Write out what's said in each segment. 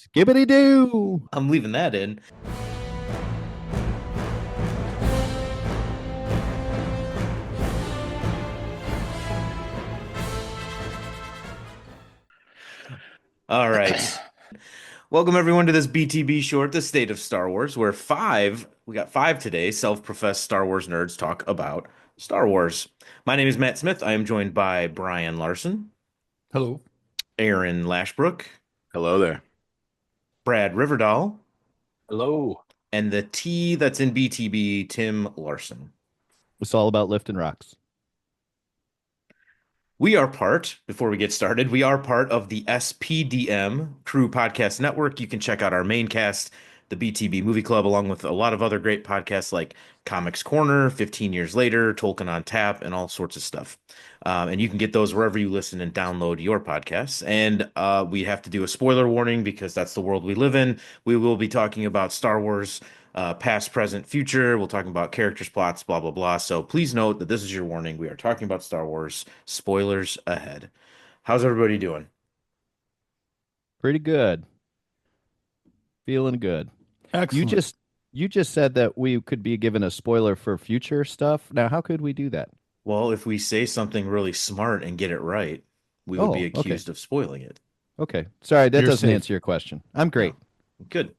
Skibbity doo. I'm leaving that in. All right. Welcome everyone to this BTB short, The State of Star Wars, where we got five today, self-professed Star Wars nerds talk about Star Wars. My name is Matt Smith. I am joined by Brian Larson, Hello. Aaron Lashbrook, Hello there. Brad Riverdal, Hello. and the T that's in BTB, Tim Larson. It's all about lifting rocks. Before we get started, we are part of the SPDM Crew Podcast Network. You can check out our main cast, the BTB Movie Club, along with a lot of other great podcasts like Comics Corner, 15 Years Later, Tolkien on Tap, and all sorts of stuff. And you can get those wherever you listen and download your podcasts. And we have to do a spoiler warning because that's the world we live in. We will be talking about Star Wars past, present, future. We'll talk about characters, plots, blah, blah, blah. So please note that this is your warning. We are talking about Star Wars. Spoilers ahead. How's everybody doing? Pretty good. Feeling good. You Excellent. just you just said that we could be given a spoiler for future stuff. Now, how could we do that? Well, if we say something really smart and get it right, we would be Oh, okay. accused of spoiling it. Okay. Sorry, that You're doesn't safe. answer your question. I'm great. Good.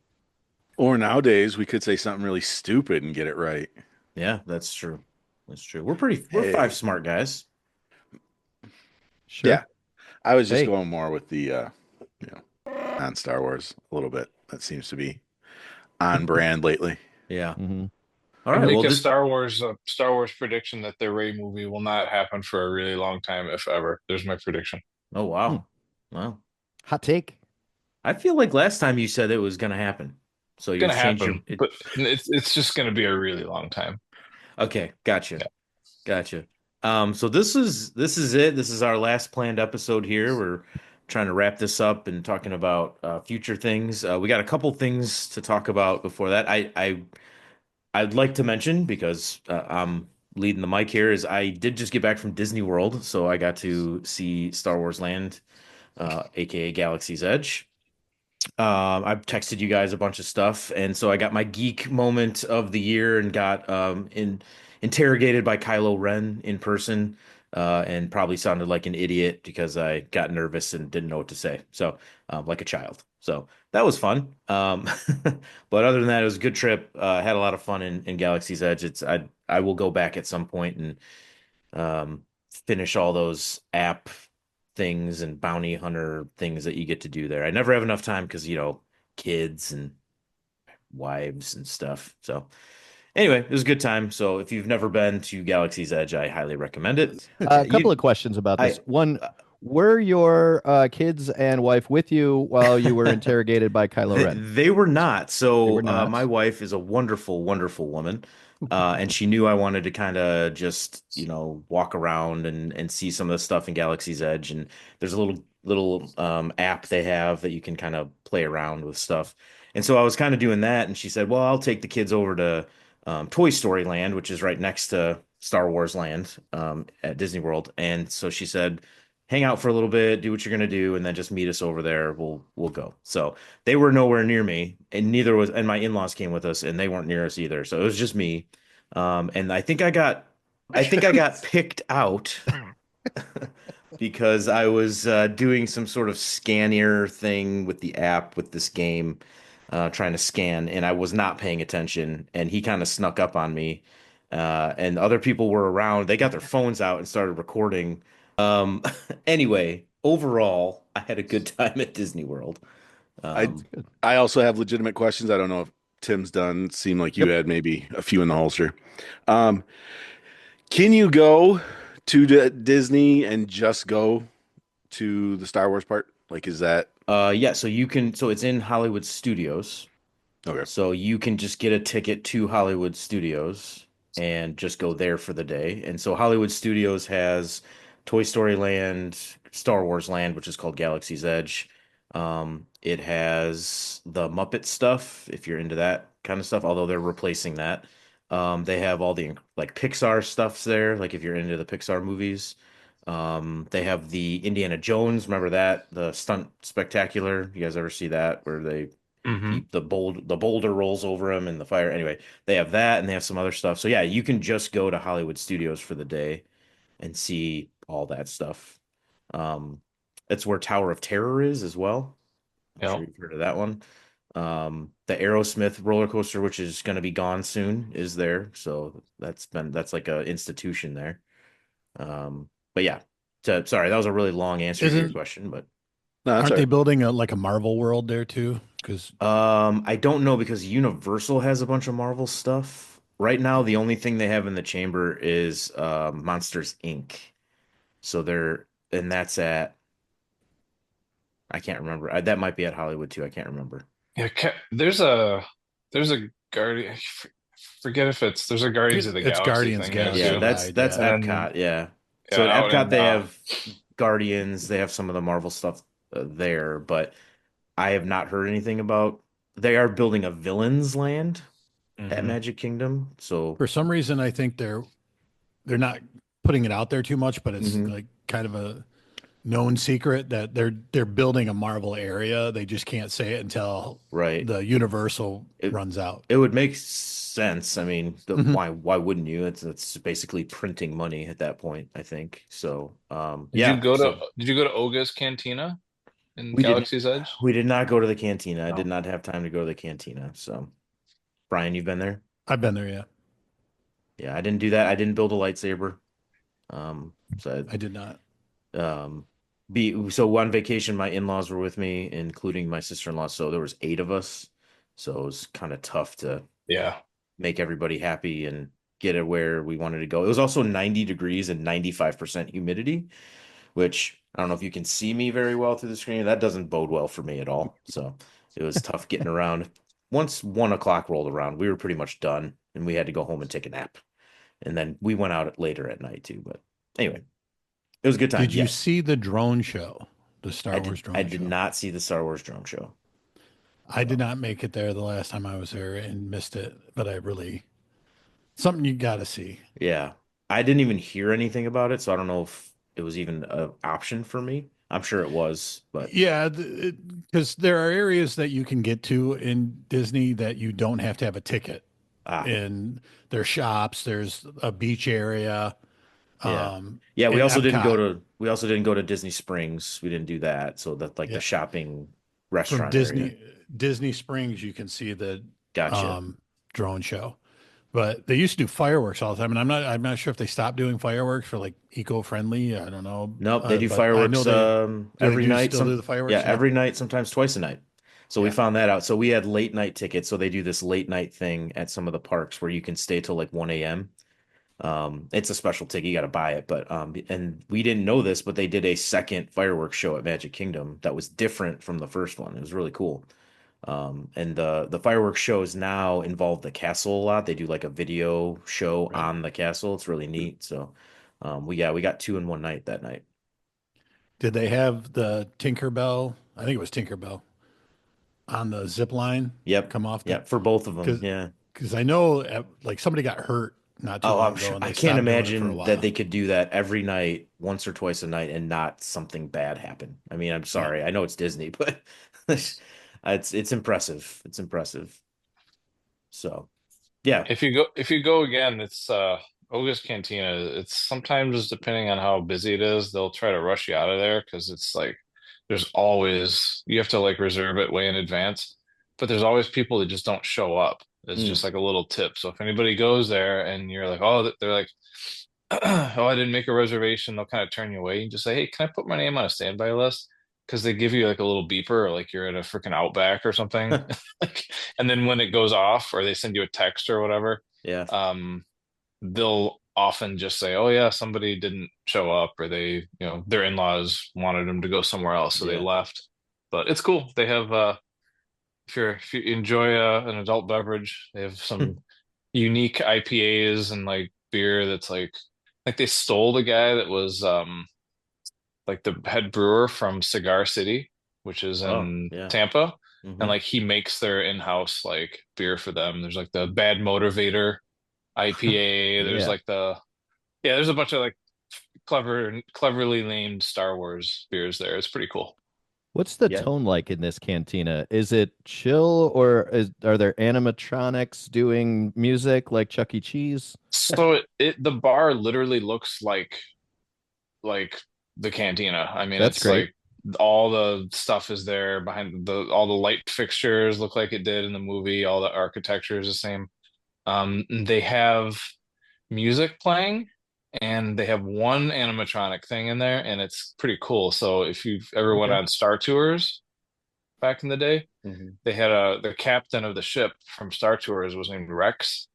Or nowadays, we could say something really stupid and get it right. Yeah, that's true. That's true. We're Hey. five smart guys. Sure. Yeah. I was just Hey. going more with the, on Star Wars a little bit. That seems to be on brand lately. Yeah. hmm All I right. make Well, a this, Star Wars prediction that the Rey movie will not happen for a really long time, if ever. There's my prediction. oh Hmm. wow. Wow. Hot take. I feel like last time you said it was going to happen. So It's you're gonna changing happen, it. but it's just gonna be a really long time. Okay, gotcha. Yeah. Gotcha. So this is it. This is our last planned episode here. We're trying to wrap this up and talking about future things. We got a couple things to talk about before that. I'd like to mention because I'm leading the mic here is I did just get back from Disney World, so I got to see Star Wars Land, aka Galaxy's Edge. I've texted you guys a bunch of stuff, and so I got my geek moment of the year and got interrogated by Kylo Ren in person, and probably sounded like an idiot because I got nervous and didn't know what to say. So, like a child. So that was fun. But other than that, it was a good trip. Had a lot of fun in Galaxy's Edge. I will go back at some point and finish all those app things and bounty hunter things that you get to do there. I never have enough time because, kids and wives and stuff. So anyway, it was a good time. So if you've never been to Galaxy's Edge, I highly recommend it. A couple You, of questions about this. I, One, were your kids and wife with you while you were interrogated by Kylo Ren? they were not. They So were not. my wife is a wonderful, wonderful woman. And she knew I wanted to kind of just, walk around and see some of the stuff in Galaxy's Edge. And there's a little app they have that you can kind of play around with stuff. And so I was kind of doing that, and she said, "Well, I'll take the kids over to Toy Story Land, which is right next to Star Wars Land at Disney World." And so she said, "Hang out for a little bit, do what you're gonna do, and then just meet us over there. We'll go." So they were nowhere near me, and my in-laws came with us, and they weren't near us either. So it was just me. And I think I got picked out because I was doing some sort of scanner thing with the app with this game, trying to scan, and I was not paying attention, and he kind of snuck up on me. And other people were around. They got their phones out and started recording. Um, anyway, overall, I had a good time at Disney World. I Um, Good. I also have legitimate questions. I don't know if Tim's done. Seemed like you Yep. had maybe a few in the holster. Um, can you go to Disney and just go to the Star Wars part? Like, is that yeah, so it's in Hollywood Studios. okay? So you can just get a ticket to Hollywood Studios and just go there for the day. And so Hollywood Studios has Toy Story Land, Star Wars Land, which is called Galaxy's Edge. It has the Muppet stuff, if you're into that kind of stuff, although they're replacing that. They have all the like Pixar stuffs there, like if you're into the Pixar movies. They have the Indiana Jones. Remember that? The stunt spectacular. You guys ever see that where they Hmm. keep the boulder rolls over them and the fire? Anyway, they have that and they have some other stuff. So yeah, you can just go to Hollywood Studios for the day and see all that stuff. Um, it's where Tower of Terror is as well. I'm Yeah. sure you've heard of that one. The Aerosmith roller coaster, which is going to be gone soon, is there. So that's like a institution there. But yeah, sorry, that was a really long answer to your Isn't question, but No, that's aren't all they right. building like a Marvel world there too? Because I don't know because Universal has a bunch of Marvel stuff. Right now, the only thing they have in the chamber is Monsters Inc. So and that's at I can't remember. That might be at Hollywood too. I can't remember. Yeah. There's a Guardian. Forget if there's a Guardians of the it's Galaxy Guardians thing there Yeah, Galaxy too. ride, that's yeah. And then Epcot. Yeah. So yeah, at out Epcot in they have Guardians. They have some of the Marvel stuff there, but I have not heard anything about. They are building a villains land at Mhm. Magic Kingdom. So, For some reason, I think they're not putting it out there too much, but it's mhm, like kind of a known secret that they're building a Marvel area. They just can't say it until right. the Universal It runs out. it would make sense. I mean, Hmm. why wouldn't you? It's basically printing money at that point, I think. So, Did you yeah. go to So Did you go to Oga's Cantina in we didn't Galaxy's Edge? we did not go to the cantina. I did No. not have time to go to the cantina. So, Brian, you've been there? I've been there, yeah. Yeah, I didn't do that. I didn't build a lightsaber. So I did not. um be so on vacation my in-laws were with me, including my sister-in-law, so there was eight of us. So it was kind of tough to Yeah. make everybody happy and get it where we wanted to go. It was also 90 degrees and 95% humidity, which I don't know if you can see me very well through the screen. That doesn't bode well for me at all. So it was tough getting around. Once 1 o'clock rolled around, we were pretty much done and we had to go home and take a nap. And then we went out later at night too. But anyway, it was a good time. Did you Yes. see the drone show, the I Star did Wars I drone did show? not see the Star Wars drone show. I did So not make it there the last time I was there and missed it, but I really something you got to see. yeah. I didn't even hear anything about it, so I don't know if it was even an option for me. I'm sure it was, but Yeah, because there are areas that you can get to in Disney that you don't have to have a ticket. ah, And there's shops, there's a beach area. yeah. Yeah, In Epcot we also didn't go to Disney Springs. We didn't do that. So that's like the yeah, shopping from restaurant area. Disney Springs, you can see the Gotcha. um, drone show. But they used to do fireworks all the time, and I'm not sure if they stopped doing fireworks for like eco-friendly. I don't know, Nope, they do but I know fireworks they do. They every do night. still do the Yeah, fireworks now. every night, sometimes twice a night. So we Yeah, found that out. So we had late night tickets. So they do this late night thing at some of the parks where you can stay till like 1 a.m. It's a special ticket, you got to buy it. But and we didn't know this, but they did a second fireworks show at Magic Kingdom that was different from the first one. It was really cool. And the fireworks shows now involve the castle a lot. They do like a video show right. on the castle. It's really neat. So we got two in one night that night. Did they have the Tinkerbell? I think it was Tinkerbell on the zip line Yep. come off the Yep. For both of them. because Yeah. because I know like somebody got hurt not too Oh, long I'm ago sure. and I they can't stopped doing it for a imagine that while. they could do that every night, once or twice a night, and not something bad happen. I mean, I'm Yeah. sorry. I know it's Disney, but it's impressive. It's impressive. So yeah. If you go again, it's Oga's Cantina. It's sometimes depending on how busy it is, they'll try to rush you out of there because it's like there's always you have to like reserve it way in advance, but there's always people that just don't show up. It's Mm, just like a little tip. So if anybody goes there and you're like, oh, they're like, oh, I didn't make a reservation, they'll kind of turn you away. You just say, hey, can I put my name on a standby list? Because they give you like a little beeper, like you're at a freaking Outback or something. Like, and then when it goes off, or they send you a text or whatever, yeah. um, they'll often just say, "Oh yeah, somebody didn't show up, or their in-laws wanted them to go somewhere else, so they Yeah. left." But it's cool. They have if you enjoy an adult beverage, they have some unique IPAs and like beer that's like they stole the guy that was like the head brewer from Cigar City, which is Oh, in yeah. Tampa. And Hmm. like he makes their in-house like beer for them. There's like the Bad Motivator IPA. There's Yeah. like there's a bunch of like cleverly named Star Wars beers there. It's pretty cool. What's the Yeah. tone like in this cantina? Is it chill or are there animatronics doing music like Chuck E. Cheese? So the bar literally looks like the cantina. I mean, That's it's great. like all the stuff is there behind the all the light fixtures look like it did in the movie. All the architecture is the same. They have music playing and they have one animatronic thing in there and it's pretty cool. So if you've ever went Okay. on Star Tours back in the day, Mhm. they had the captain of the ship from Star Tours was named Rex,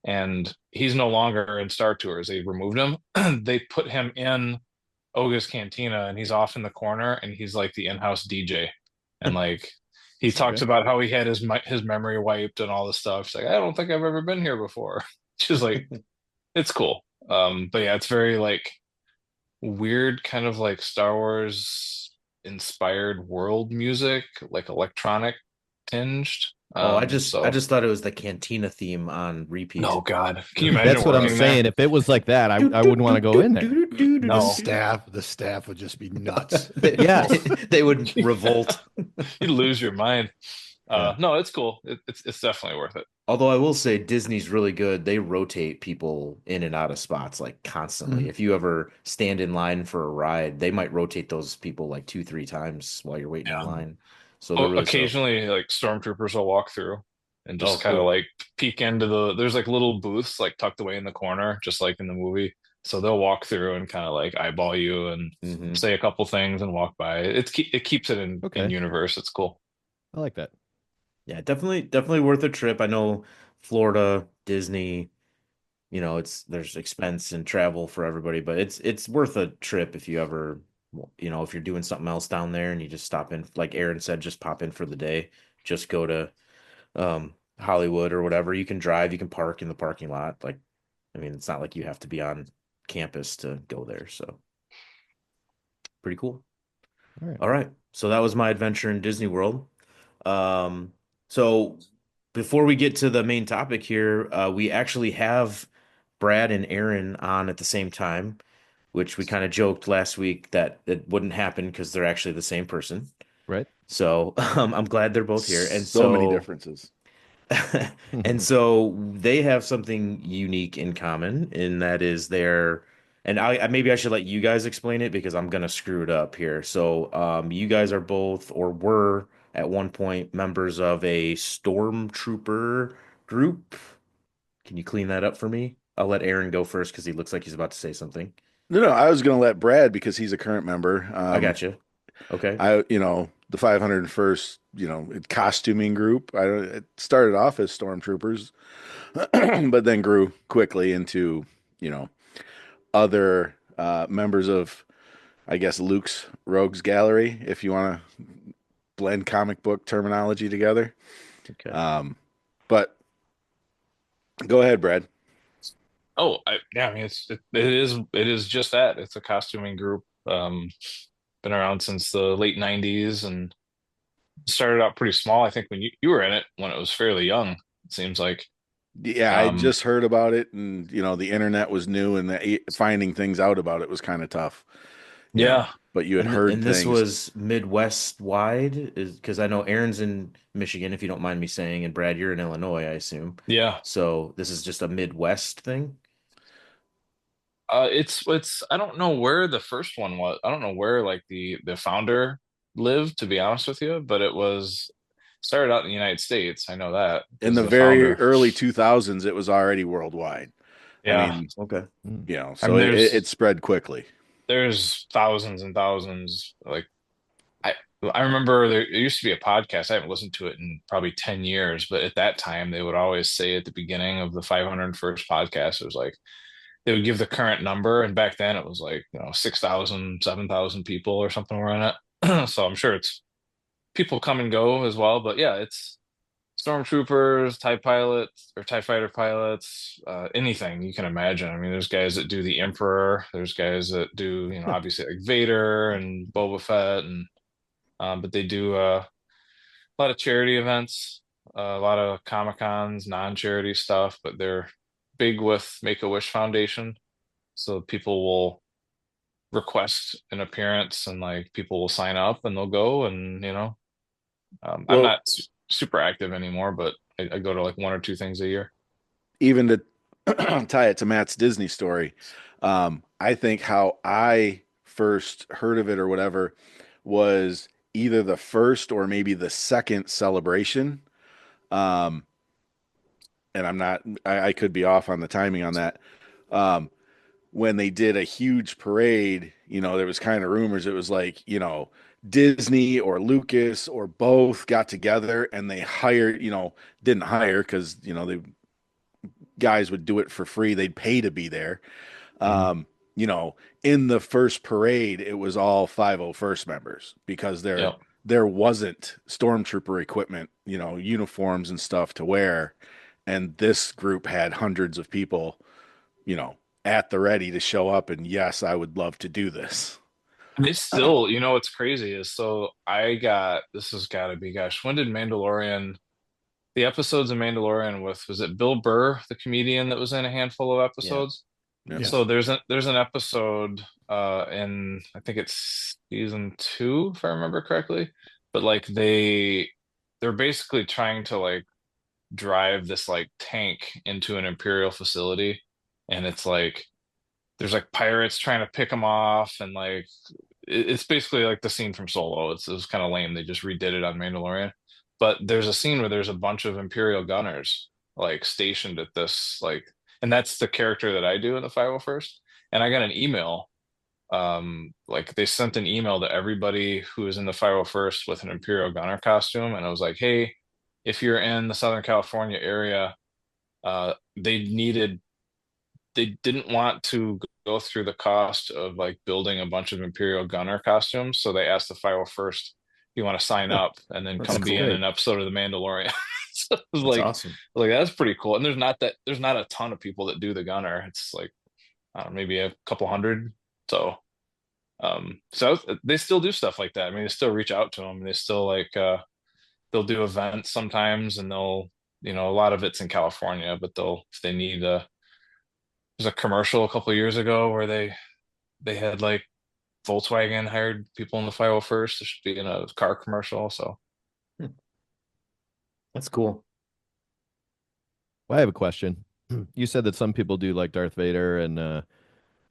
and he's no longer in Star Tours. They removed him. They put him in Oga's Cantina, and he's off in the corner, and he's like the in-house DJ, and like he talks Okay. about how he had his memory wiped and all this stuff. It's like I don't think I've ever been here before. Just like it's cool. But yeah, it's very like weird, kind of like Star Wars inspired world music, like electronic tinged. Oh, I So just thought it was the Cantina theme on repeat. no God, can you imagine That's what I'm working there? saying. If it was like that, I wouldn't want to go in there. No. The staff would just be nuts. Yes. They would revolt. You lose your mind. Yeah. No, it's cool. It's definitely worth it. Although I will say Disney's really good. They rotate people in and out of spots like constantly. Mhm. If you ever stand in line for a ride, they might rotate those people like 2, 3 times while you're waiting in Yeah. line. So they're Oh, really so. occasionally, like stormtroopers will walk through and Oh, just kind of cool. like peek into there's like little booths like tucked away in the corner, just like in the movie. So they'll walk through and kind of like eyeball you and Hmm. say a couple things and walk by. It keeps it in Okay. universe. It's cool. I like that. Yeah, definitely worth a trip. I know Florida, Disney, there's expense and travel for everybody, but it's worth a trip if you ever, if you're doing something else down there and you just stop in, like Aaron said, just pop in for the day. Just go to Hollywood or whatever. You can drive, you can park in the parking lot. Like, I mean, it's not like you have to be on campus to go there. So pretty cool. All right. All right. So that was my adventure in Disney World. So before we get to the main topic here, we actually have Brad and Aaron on at the same time, which we kind of joked last week that it wouldn't happen because they're actually the same person. Right. So I'm glad they're both here. And So many so differences. and so they have something unique in common, and that is and maybe I should let you guys explain it because I'm gonna screw it up here. So, you guys are both or were at one point members of a stormtrooper group. Can you clean that up for me? I'll let Aaron go first because he looks like he's about to say something. No, I was going to let Brad because he's a current member. I got you. Okay. The 501st, costuming group. It started off as stormtroopers, but then grew quickly into, other members of, I guess, Luke's Rogues Gallery, if you want to blend comic book terminology together. Okay. But go ahead, Brad. Oh, yeah, I mean it is just that. It's a costuming group. Been around since the late 90s and started out pretty small. I think when you were in it when it was fairly young, it seems like. Yeah, I Um, just heard about it, and the internet was new, and finding things out about it was kind of tough. yeah, But you had And heard and this things. was Midwest wide, is because I know Aaron's in Michigan, if you don't mind me saying, and Brad, you're in Illinois, I assume. yeah. So this is just a Midwest thing. It's I don't know where the first one was. I don't know where like the founder lived, to be honest with you, but it was started out in the United States. I know that In because the the very founder. early 2000s, it was already worldwide. I Yeah, mean, Okay. Mm. I so mean it spread quickly. there's thousands and thousands. Like I I remember there used to be a podcast. I haven't listened to it in probably 10 years, but at that time they would always say at the beginning of the 501st podcast, it was like they would give the current number, and back then it was like 6,000, 7,000 people or something around it. So I'm sure it's people come and go as well, but yeah, it's stormtroopers, TIE pilots or TIE fighter pilots, anything you can imagine. I mean, there's guys that do the Emperor, there's guys that do obviously like Vader and Boba Fett, and but they do a lot of charity events, a lot of Comic Cons, non-charity stuff, but they're big with Make-A-Wish Foundation. So people will request an appearance, and like people will sign up and they'll go, and I'm Well, not super active anymore, but I go to like one or two things a year. even to tie it to Matt's Disney story, I think how I first heard of it or whatever was either the first or maybe the second celebration. Um, and I could be off on the timing on that. Um, when they did a huge parade, there was kind of rumors it was like, Disney or Lucas or both got together and they hired, didn't hire because, the guys would do it for free. They'd pay to be there. Mhm. Um, you know, in the first parade, it was all 501st members because Yep. there wasn't stormtrooper equipment, uniforms and stuff to wear. And this group had hundreds of people, at the ready to show up. And yes, I would love to do this. And it's still, what's crazy is, so this has got to be, gosh, when did the episodes of Mandalorian with, was it Bill Burr, the comedian that was in a handful of Yeah. episodes? Yeah. So Yes. there's an episode in, I think it's season two, if I remember correctly. But like they're basically trying to like drive this like tank into an Imperial facility, and it's like there's like pirates trying to pick them off, and like it's basically like the scene from Solo. It was kind of lame. They just redid it on Mandalorian. But there's a scene where there's a bunch of Imperial gunners like stationed at this like, and that's the character that I do in the 501st. And I got an email. Like they sent an email to everybody who is in the 501st with an Imperial gunner costume, and I was like, hey, if you're in the Southern California area, they didn't want to go through the cost of like building a bunch of Imperial gunner costumes, so they asked the 501st, "You want to sign up and then That's come be That's in cool. great. an episode of The Mandalorian?" So it was That's awesome. like that's pretty cool. And there's not a ton of people that do the gunner. It's like I don't know, maybe a couple hundred. So they still do stuff like that. I mean, they still reach out to them. They still like they'll do events sometimes, and a lot of it's in California, but they'll if they need there's a commercial a couple of years ago where they had like Volkswagen hired people in the 501st to be in a car commercial. So Hmm. That's cool. Well, I have a question. You said that some people do like Darth Vader and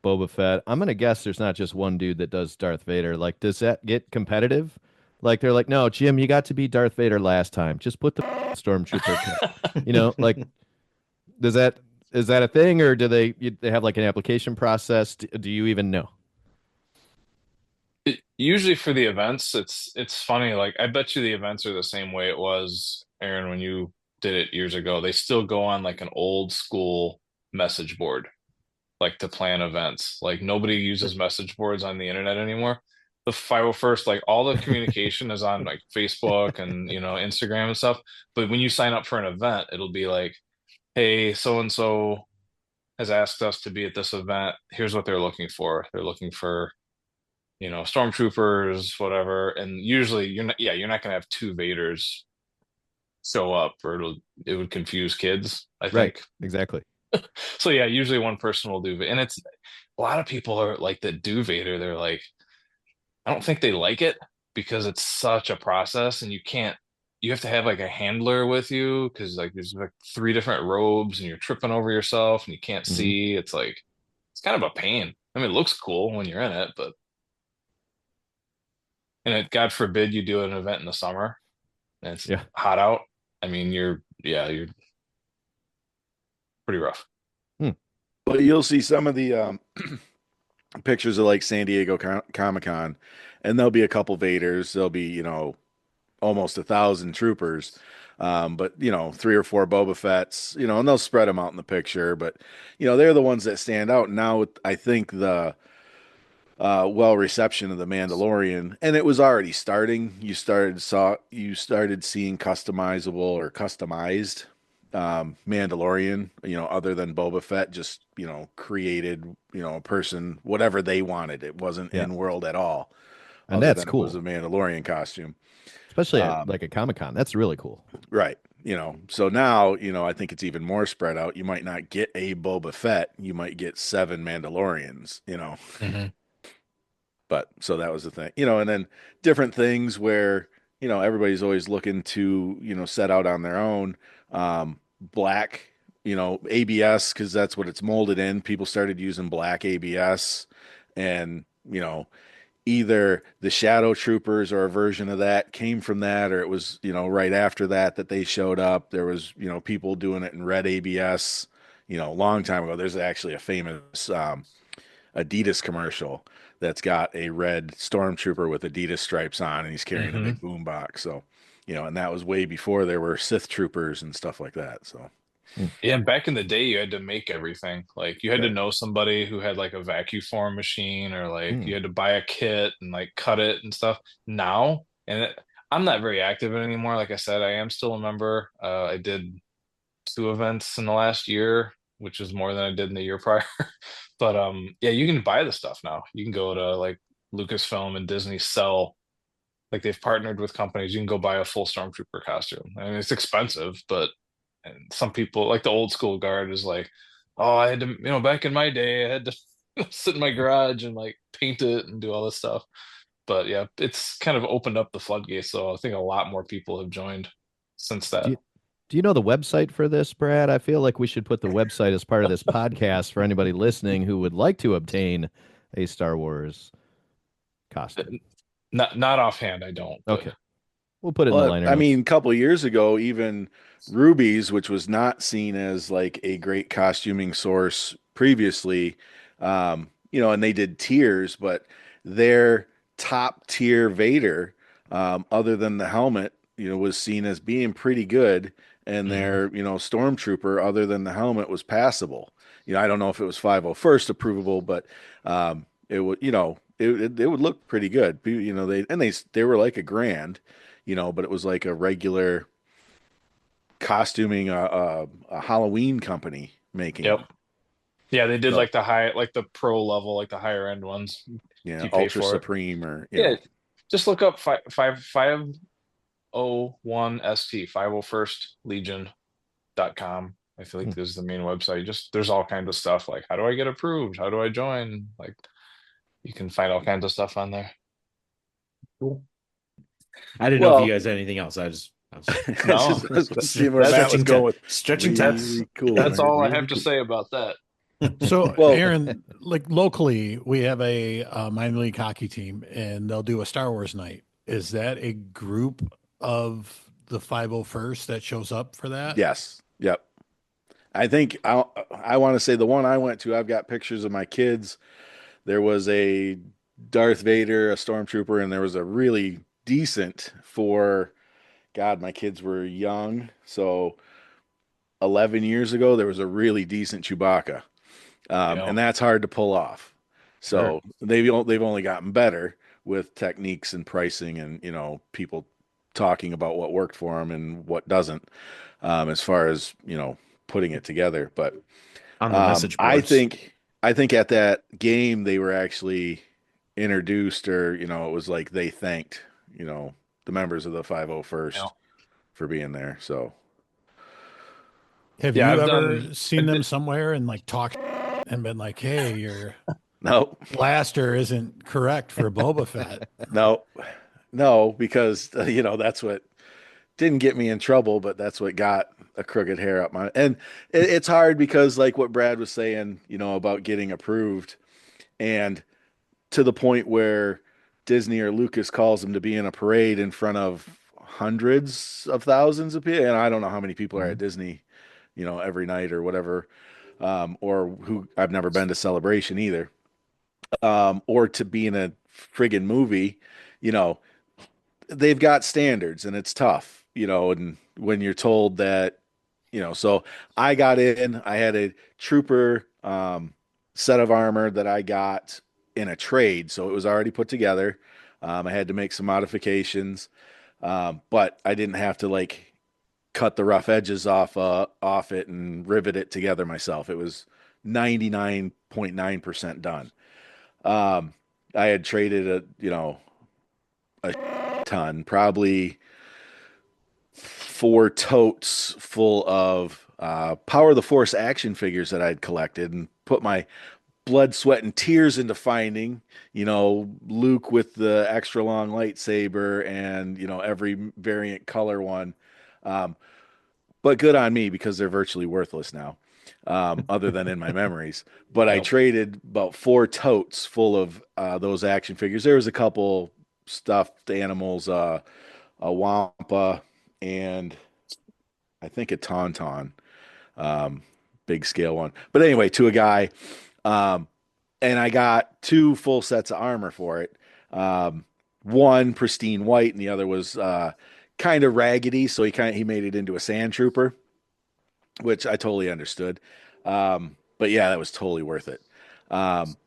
Boba Fett. I'm gonna guess there's not just one dude that does Darth Vader. Like, does that get competitive? Like, they're like, no, Jim, you got to be Darth Vader last time. Just put the stormtrooper cut. Like, does that is that a thing, or do they have like an application process? Do you even know? usually for the events, it's funny. Like I bet you the events are the same way it was, Aaron, when you did it years ago. They still go on like an old school message board, like to plan events. Like nobody uses message boards on the internet anymore. The 501st, like all the communication is on like Facebook and Instagram and stuff. But when you sign up for an event, it'll be like, hey, so and so has asked us to be at this event. Here's what they're looking for. They're looking for, stormtroopers, whatever. And usually you're not gonna have two Vaders show up, or it would confuse kids, I Right. think. Exactly. So yeah, usually one person will do, and it's a lot of people are like that do Vader. They're like, I don't think they like it because it's such a process, and you have to have like a handler with you because like there's like three different robes, and you're tripping over yourself, and you can't Hmm. see. It's like it's kind of a pain. I mean, it looks cool when you're in it, but God forbid you do an event in the summer and it's Yeah. hot out. I mean, you're pretty rough. Hmm. But you'll see some of the pictures of like San Diego Comic Con, and there'll be a couple Vaders. There'll be, almost 1,000 troopers. But 3 or 4 Boba Fett's, and they'll spread them out in the picture. But they're the ones that stand out. Now, I think the well reception of the Mandalorian, and it was already starting. You started seeing customizable or customized Mandalorian. Other than Boba Fett, just created a person whatever they wanted. It wasn't Yeah. in world at all, And other that's than it was a cool, Mandalorian costume. especially at Um, like a Comic-Con. That's really cool. right. So now, I think it's even more spread out. You might not get a Boba Fett, you might get 7 Mandalorians. Hmm. But so that was the thing, you know, and then different things where, you know, everybody's always looking to, you know, set out on their own. Black, you know, ABS, because that's what it's molded in. People started using black ABS, and, you know, either the Shadow Troopers or a version of that came from that, or it was, you know, right after that that they showed up. There was, you know, people doing it in red ABS, you know, a long time ago. There's actually a famous Adidas commercial that's got a red stormtrooper with Adidas stripes on, and he's carrying a Hmm. big boom box. So, you know, and that was way before there were Sith troopers and stuff like that. So, Hmm. Yeah, back in the day, you had to make everything. Like you had to right. know somebody who had like a vacuum form machine, or like Hmm. you had to buy a kit and like cut it and stuff. Now, I'm not very active in it anymore. Like I said, I am still a member. I did 2 events in the last year, which is more than I did in the year prior. But yeah, you can buy the stuff now. You can go to like Lucasfilm and Disney sell, like they've partnered with companies. You can go buy a full Stormtrooper costume. I mean, it's expensive, but and some people like the old school guard is like, oh, I had to, back in my day, I had to sit in my garage and like paint it and do all this stuff. But yeah, it's kind of opened up the floodgates. So I think a lot more people have joined since Do that. you do you know the website for this, Brad? I feel like we should put the website as part of this podcast for anybody listening who would like to obtain a Star Wars costume. Not offhand, I don't, but Okay, we'll put it in the Well, liner I notes. mean, a couple of years ago, even Ruby's, which was not seen as like a great costuming source previously, you know, and they did tiers, but their top tier Vader, other than the helmet, you know, was seen as being pretty good, and Mhm. their, you know, Stormtrooper, other than the helmet, was passable. You know, I don't know if it was 501st approvable, but it would, you know, it would look pretty good. You know, they were like a grand, you know, but it was like a regular costuming, a Halloween company making Yep. them. Yeah, they did So, like like the pro level, like the higher end ones. yeah, You pay Ultra for it. Supreme or, you Yeah, know, just look up 501ST, 501st Legion.com. I feel Hmm. like this is the main website. Just there's all kinds of stuff like how do I get approved? How do I join? Like you can find all kinds of stuff on there. Cool. I didn't know if you well, guys had anything else. No, I was seeing where that's Matt was going with Stretching that's tense. really cool, that's man. all I have Really to cool. say about that. So, Well, Aaron, like locally, we have a, minor league hockey team, and they'll do a Star Wars night. Is that a group of the 501st that shows up for that? yes. Yep. I want to say the one I went to, I've got pictures of my kids. There was a Darth Vader, a stormtrooper, and there was a really decent for God, my kids were young. So 11 years ago, there was a really decent Chewbacca. Yeah, And that's hard to pull off. sure. So they've only gotten better with techniques and pricing and, you know, people talking about what worked for them and what doesn't, as far as, you know, putting it together. But On the message I boards. think at that game they were actually introduced, or, you know, it was like they thanked, you know, the members of the Yeah, 501st for being there. So Have yeah. you I've done. ever seen them somewhere and like talked and been like, "Hey, your no, blaster isn't correct for Boba Fett"? no, no, because you know, that's what didn't get me in trouble, but that's what got a crooked hair up my, and it's hard because like what Brad was saying, you know, about getting approved, and to the point where Disney or Lucas calls them to be in a parade in front of hundreds of thousands of people. And I don't know how many people are at Mhm. Disney, you know, every night or whatever, or who I've never been to Celebration either, or to be in a friggin' movie, you know, they've got standards and it's tough, you know, and when you're told that, you know, so I got in, I had a trooper set of armor that I got in a trade, so it was already put together. I had to make some modifications, but I didn't have to like cut the rough edges off it and rivet it together myself. It was 99.9% done. Um, I had traded you know, a ton, probably 4 totes full of Power of the Force action figures that I'd collected, and put my blood, sweat, and tears into finding, Luke with the extra long lightsaber and, every variant color one. Um, but good on me because they're virtually worthless now, other than in my memories. But I Yep. traded about 4 totes full of those action figures. There was a couple stuffed animals, a Wampa, and I think a Tauntaun, um, big scale one. But anyway, to a guy. Um, and I got 2 full sets of armor for it. Um, one pristine white, and the other was kind of raggedy, so he made it into a sand trooper, which I totally understood. But yeah, that was totally worth it. Um,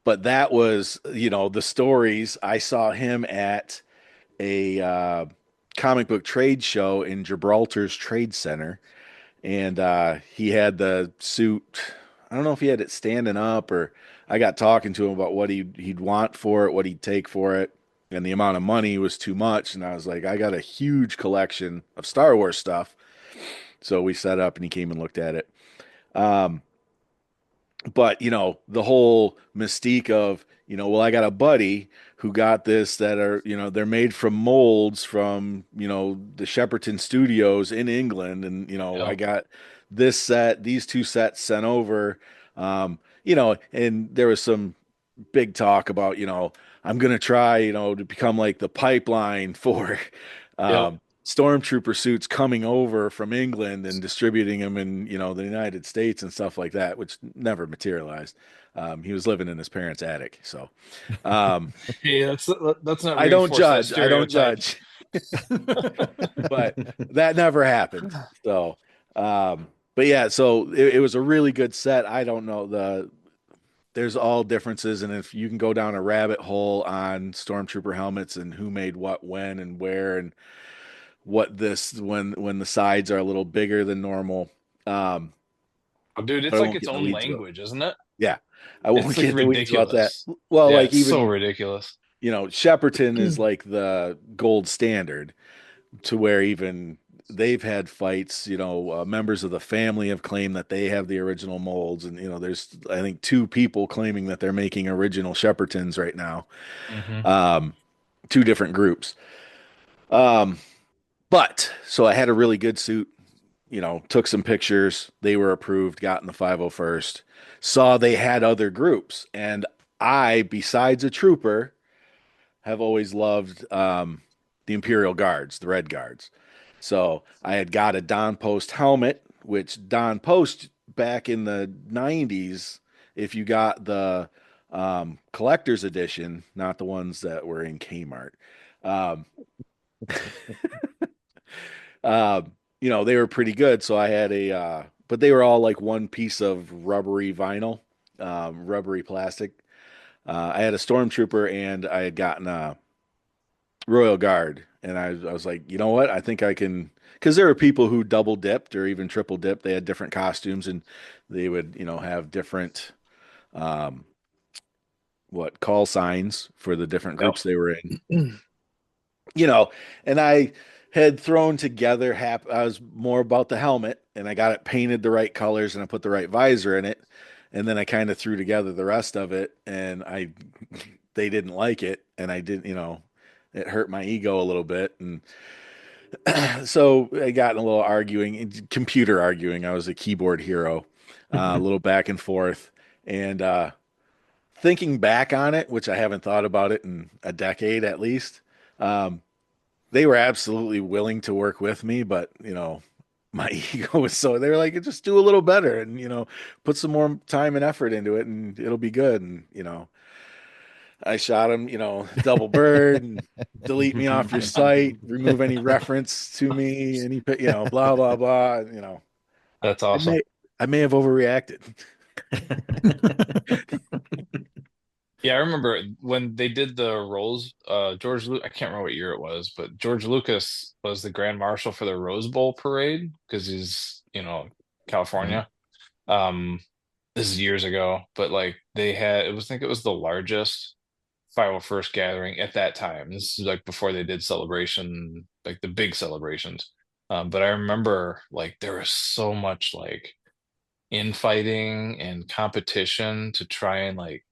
but that was, the stories. I saw him at a comic book trade show in Gibraltar's Trade Center, and he had the suit. I don't know if he had it standing up or I got talking to him about what he'd want for it, what he'd take for it, and the amount of money was too much. And I was like, I got a huge collection of Star Wars stuff. So we set up and he came and looked at it. Um, but the whole mystique of, well, I got a buddy who got this that are, they're made from molds from, the Shepperton Studios in England, and I Yep. got these 2 sets sent over. And there was some big talk about, I'm gonna try, to become like the pipeline for Yep. stormtrooper suits coming over from England and distributing them in, the United States and stuff like that, which never materialized. He was living in his parents' attic, so um, Hey, that's not I don't reinforce that judge. I don't stereotype. judge, but that never happened. So, but yeah, so it was a really good set. I don't know there's all differences, and if you can go down a rabbit hole on stormtrooper helmets and who made what when and where and what this when the sides are a little bigger than normal. Um, Oh, dude, but it's I like won't its get in the own weeds about language, isn't it? yeah, I won't It's like get in the weeds about that. ridiculous. Well, Yeah, like it's so even ridiculous. Shepperton is like the gold standard to where even they've had fights. Members of the family have claimed that they have the original molds, and there's I think 2 people claiming that they're making original Sheppertons right now. Hmm. Um, 2 different groups. Um, but so I had a really good suit. Took some pictures. They were approved. Got in the 501st. Saw they had other groups, and I, besides a trooper, have always loved the Imperial Guards, the Red Guards. So I had got a Don Post helmet, which Don Post back in the 90s, if you got the collector's edition, not the ones that were in Kmart, um, uh, they were pretty good. So I had but they were all like one piece of rubbery vinyl, rubbery plastic. I had a Stormtrooper and I had gotten a Royal Guard, and I was like, you know what? I think I can, because there were people who double dipped or even triple dipped. They had different costumes, and they would, have different um, what call signs for the different Yep. groups they were in. You know, and I had thrown together. I was more about the helmet, and I got it painted the right colors, and I put the right visor in it, and then I kind of threw together the rest of it, and they didn't like it, and I didn't, it hurt my ego a little bit, and so I got in a little computer arguing. I was a keyboard hero, a little back and forth, and thinking back on it, which I haven't thought about it in a decade at least. Um, they were absolutely willing to work with me, but my ego was so they were like, just do a little better and put some more time and effort into it, and it'll be good. And I shot him, double bird and delete me off your site, remove any reference to me, blah blah blah. That's I awesome. may I may have overreacted. Yeah, I remember when they did the roles, I can't remember what year it was, but George Lucas was the Grand Marshal for the Rose Bowl parade because he's, Mhm. California. Um, this is years ago, but like I think it was the largest 501st gathering at that time. This is like before they did celebration, like the big celebrations. But I remember like there was so much like infighting and competition to try and like,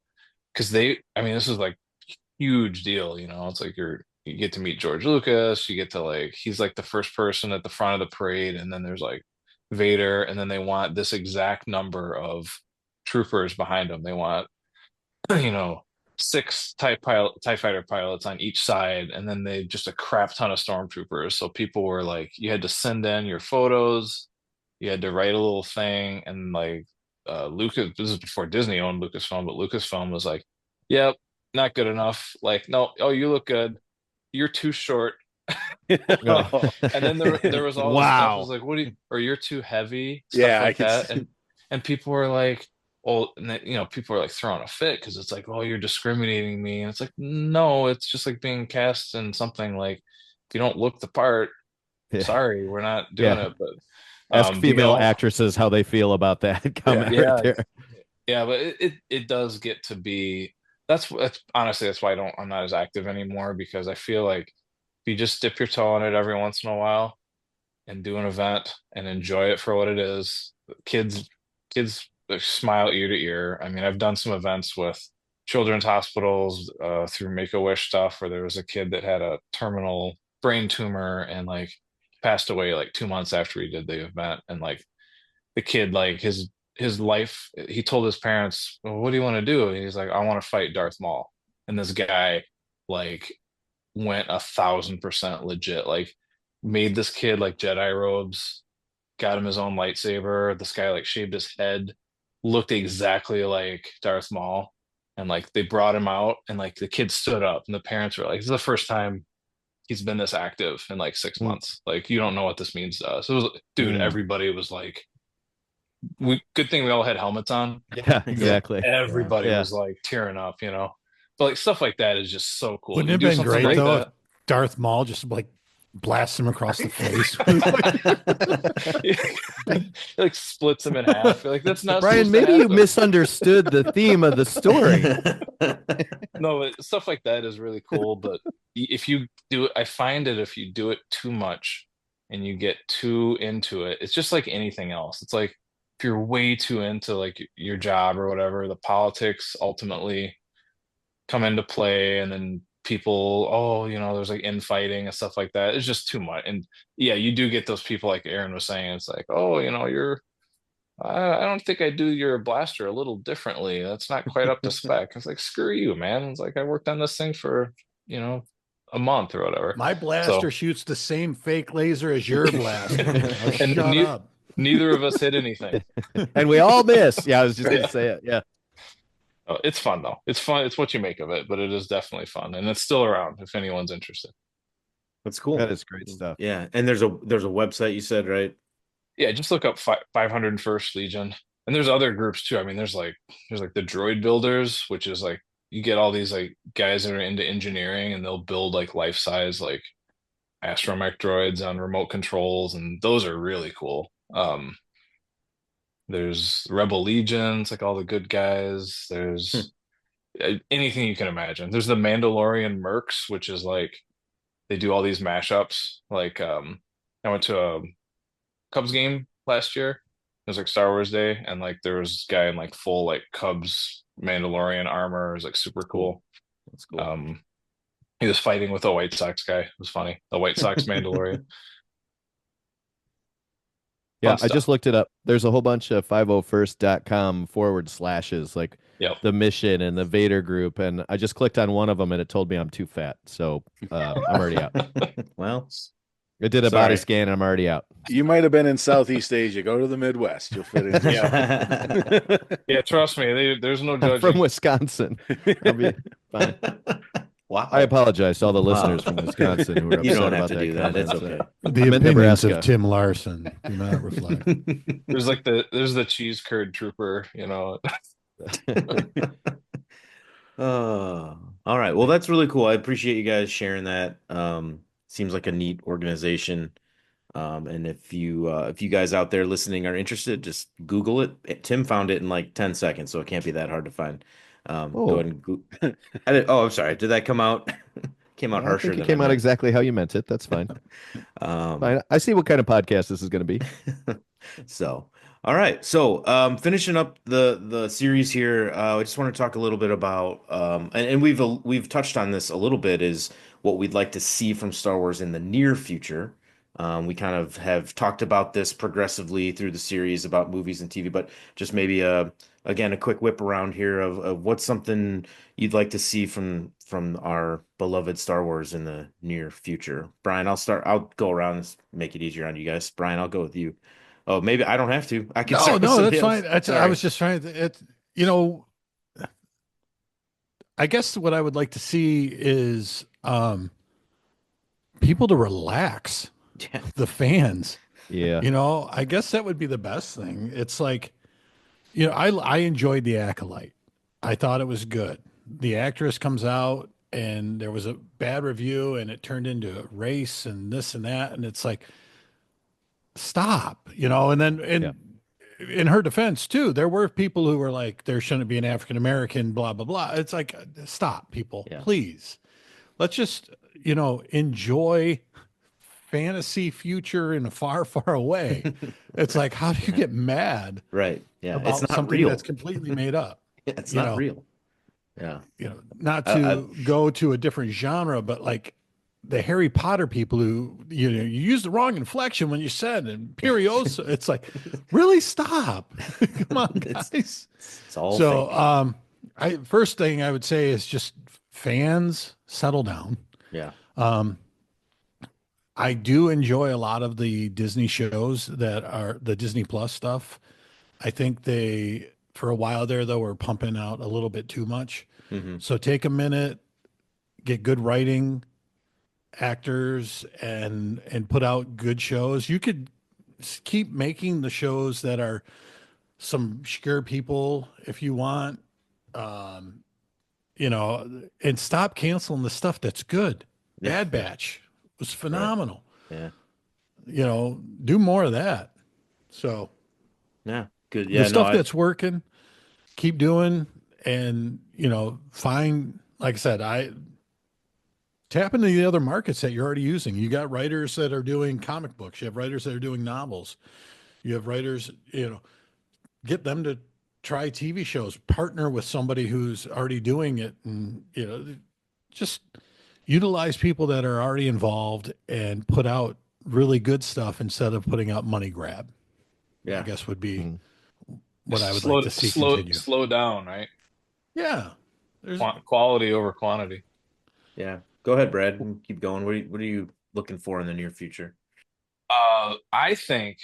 because I mean, this is like huge deal, you know. It's like you get to meet George Lucas, you get to like he's like the first person at the front of the parade, and then there's like Vader, and then they want this exact number of troopers behind them. They want, you know, six TIE fighter pilots on each side, and then they just a crap ton of stormtroopers. So people were like, you had to send in your photos, you had to write a little thing, and like Lucas, this is before Disney owned Lucasfilm, but Lucasfilm was like, yep, not good enough. Like, no, oh, you look good. You're too short. Yeah. And then there was all this stuff. It was Wow. like, what do you, or you're too heavy, stuff Yeah, I like could. that. And people were like, well, and then, you know, people are like throwing a fit because it's like, oh, you're discriminating me. And it's like, no, it's just like being cast in something like if you don't look the part, Yeah. sorry, we're not doing Yeah. it. But Ask the female all actresses how they feel about that comment right yeah, there. yeah, but it does get to be that's honestly that's why I'm not as active anymore because I feel like if you just dip your toe in it every once in a while and do an event and enjoy it for what it is, kids kids smile ear to ear. I mean, I've done some events with children's hospitals through Make-A-Wish stuff where there was a kid that had a terminal brain tumor and like passed away like 2 months after we did the event and like the kid like his life he told his parents, well, what do you want to do? And he's like, I want to fight Darth Maul. And this guy like went 1,000% legit, like made this kid like Jedi robes, got him his own lightsaber. This guy like shaved his head, looked exactly like Darth Maul, and like they brought him out and like the kid stood up and the parents were like, this is the first time he's been this active in like six Mm. months like you don't know what this means to us. It was, dude, Mm. everybody was like, good thing we all had helmets on Yeah, because like exactly. everybody Yeah. was like tearing up, you know. But like stuff like that is just so cool. Wouldn't it You have do been something great like though if that. Darth Maul just like blasts him across the face? Like splits him in half. You're like, that's not Brian, supposed to maybe you happen. misunderstood the theme of the story. No, but stuff like that is really cool. But if you do it, I find it if you do it too much and you get too into it, it's just like anything else. It's like if you're way too into like your job or whatever, the politics ultimately come into play, and then people, oh, you know, there's like infighting and stuff like that. It's just too much. And yeah, you do get those people like Aaron was saying, it's like, oh, you know, I don't think I do your blaster a little differently. That's not quite up to spec. It's like, screw you, man. It's like I worked on this thing for, you know, a month or whatever. My blaster So, shoots the same fake laser as your blaster. Oh, and shut up. neither of us hit anything. And we all miss. Yeah, I was just going to say it. Yeah. It's fun though. It's fun. It's what you make of it, but it is definitely fun, and it's still around if anyone's interested. That's cool. That is great stuff. Yeah, and there's a website you said, right? Yeah, just look up 501st Legion, and there's other groups too. I mean, there's like the Droid Builders, which is like you get all these like guys that are into engineering, and they'll build like life size like astromech droids on remote controls, and those are really cool. There's Rebel Legions, like all the good guys. There's anything you can imagine. There's the Mandalorian Mercs, which is like they do all these mashups. Like I went to a Cubs game last year. It was like Star Wars Day, and like there was this guy in like full like Cubs Mandalorian armor. It was like super cool. That's cool. He was fighting with a White Sox guy. It was funny. The White Sox Mandalorian. Yeah, Fun I just stuff. looked it up. There's a whole bunch of 501st.com/, like Yep. the mission and the Vader group. And I just clicked on one of them and it told me I'm too fat. So I'm already out. Well, It did a body sorry. scan and I'm already out. You might have been in Southeast Asia. Go to the Midwest. You'll fit in. Yeah. Yeah, trust me. There's no I'm from judging. Wisconsin. I'll be fine. Wow. I apologize to all the Wow. listeners from Wisconsin who were You upset don't have about to that do that. It's comment. okay. The I'm in opinions Nebraska. of Tim Larson do not reflect. There's like there's the cheese curd trooper, you know. All right. Well, that's really cool. I appreciate you guys sharing that. Seems like a neat organization. And if you guys out there listening are interested, just Google it. Tim found it in like 10 seconds, so it can't be that hard to find. Go ahead and I'm sorry. Did that come out? Came out I harsher think it than came I out meant. exactly how you meant it. That's fine. Um, Fine. I see what kind of podcast this is going to be. So, All right. So, finishing up the series here, I just want to talk a little bit about and we've touched on this a little bit is what we'd like to see from Star Wars in the near future. We kind of have talked about this progressively through the series about movies and TV, but just maybe again a quick whip around here of what's something you'd like to see from our beloved Star Wars in the near future. Brian, I'll start. I'll go around and make it easier on you guys. Brian, I'll go with you. Oh, maybe I don't have to. I can No, start with no, that's somebody fine. else. I Sorry. was just trying to, you know, I guess what I would like to see is people to relax, Yeah. the fans. Yeah. I guess that would be the best thing. It's like, I enjoyed The Acolyte. I thought it was good. The actress comes out and there was a bad review and it turned into a race and this and that. And it's like, stop, and then, Yeah. in her defense too, there were people who were like, there shouldn't be an African American, blah, blah, blah. It's like, stop, people, Yeah. please. Let's just, enjoy fantasy future in a far, far away. It's like, how do you Yeah. get mad Right. Yeah. It's about not something that's real. completely made up? Yeah, it's You not know, real. Yeah. not I to go to a different genre, but like the Harry Potter people who, you used the wrong inflection when you said Imperiosa. It's like, really stop. Come on, it's guys. it's all So, fake. I first thing I would say is just fans settle down. Yeah. Um, I do enjoy a lot of the Disney shows that are the Disney Plus stuff. I think they, for a while there, though, were pumping out a little bit too much. Hmm. So take a minute, get good writing, actors, and put out good shows. You could keep making the shows that are some obscure people if you want, um, and stop canceling the stuff that's good. Yeah. Bad Batch was Right. phenomenal. Yeah. Do more of that. So Yeah. Good. the Yeah. No, stuff that's working, keep doing, and find, like I said, I tap into the other markets that you're already using. You got writers that are doing comic books, you have writers that are doing novels, you have writers, get them to try TV shows, partner with somebody who's already doing it, and just utilize people that are already involved and put out really good stuff instead of putting out money grab. I yeah. guess would be Mhm. what I Just would like to see continue. slow down, right? Yeah. There's Quality over quantity. Yeah. Go ahead, Brad. And keep going. What are you looking for in the near future? I think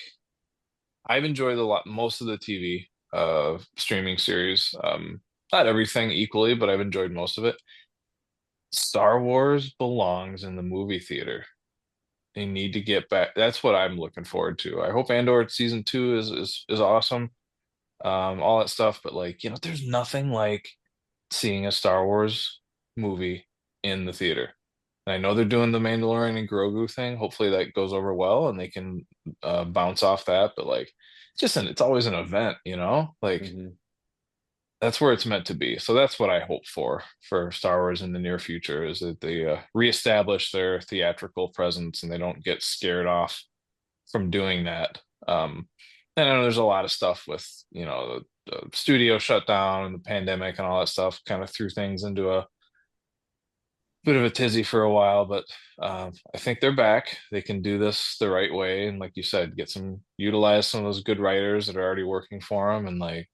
I've enjoyed a lot most of the TV streaming series. Not everything equally, but I've enjoyed most of it. Star Wars belongs in the movie theater. They need to get back. That's what I'm looking forward to. I hope Andor season two is awesome. All that stuff, but like, there's nothing like seeing a Star Wars movie in the theater. And I know they're doing the Mandalorian and Grogu thing. Hopefully that goes over well and they can bounce off that. But like, it's always an event, Like Hmm. that's where it's meant to be. So that's what I hope for Star Wars in the near future is that they reestablish their theatrical presence and they don't get scared off from doing that. And I know there's a lot of stuff with, the studio shutdown and the pandemic and all that stuff kind of threw things into a bit of a tizzy for a while, but I think they're back. They can do this the right way, and like you said, utilize some of those good writers that are already working for them, and like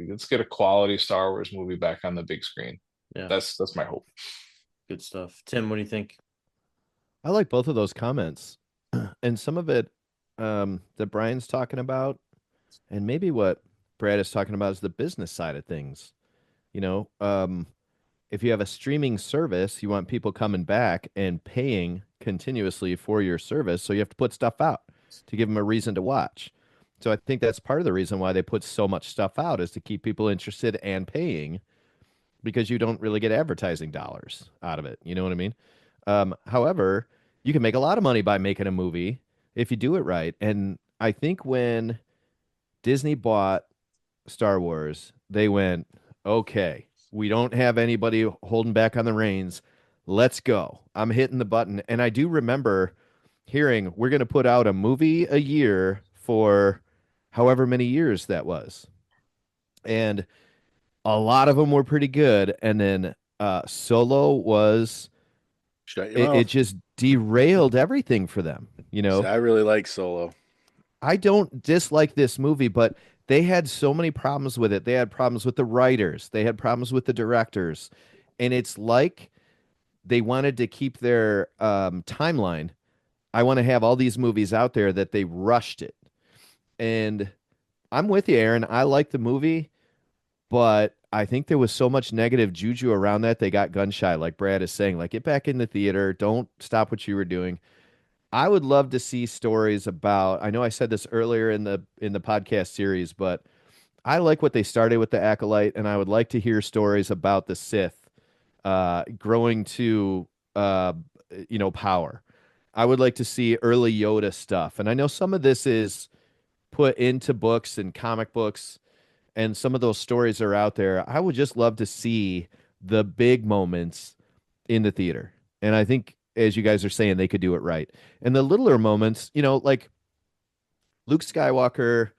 let's get a quality Star Wars movie back on the big screen. Yeah. That's my hope. Good stuff. Tim, what do you think? I like both of those comments. And some of it that Brian's talking about, and maybe what Brad is talking about is the business side of things. You know, if you have a streaming service, you want people coming back and paying continuously for your service. So you have to put stuff out to give them a reason to watch. So I think that's part of the reason why they put so much stuff out is to keep people interested and paying because you don't really get advertising dollars out of it. You know what I mean? However, you can make a lot of money by making a movie if you do it right. And I think when Disney bought Star Wars, they went, okay, we don't have anybody holding back on the reins. Let's go. I'm hitting the button. And I do remember hearing we're going to put out a movie a year for however many years that was. And a lot of them were pretty good. And then Solo was, Shut your it mouth. just derailed everything for them. You See, know, I really like Solo. I don't dislike this movie, but they had so many problems with it. They had problems with the writers, they had problems with the directors. And it's like they wanted to keep their timeline. I want to have all these movies out there that they rushed it. And I'm with you, Aaron. I like the movie, but I think there was so much negative juju around that they got gun shy, like Brad is saying. Like, get back in the theater. Don't stop what you were doing. I would love to see stories about. I know I said this earlier in the podcast series, but I like what they started with the Acolyte, and I would like to hear stories about the Sith growing to uh, power. I would like to see early Yoda stuff, and I know some of this is put into books and comic books, and some of those stories are out there. I would just love to see the big moments in the theater. And I think, as you guys are saying, they could do it right. And the littler moments, like Luke Skywalker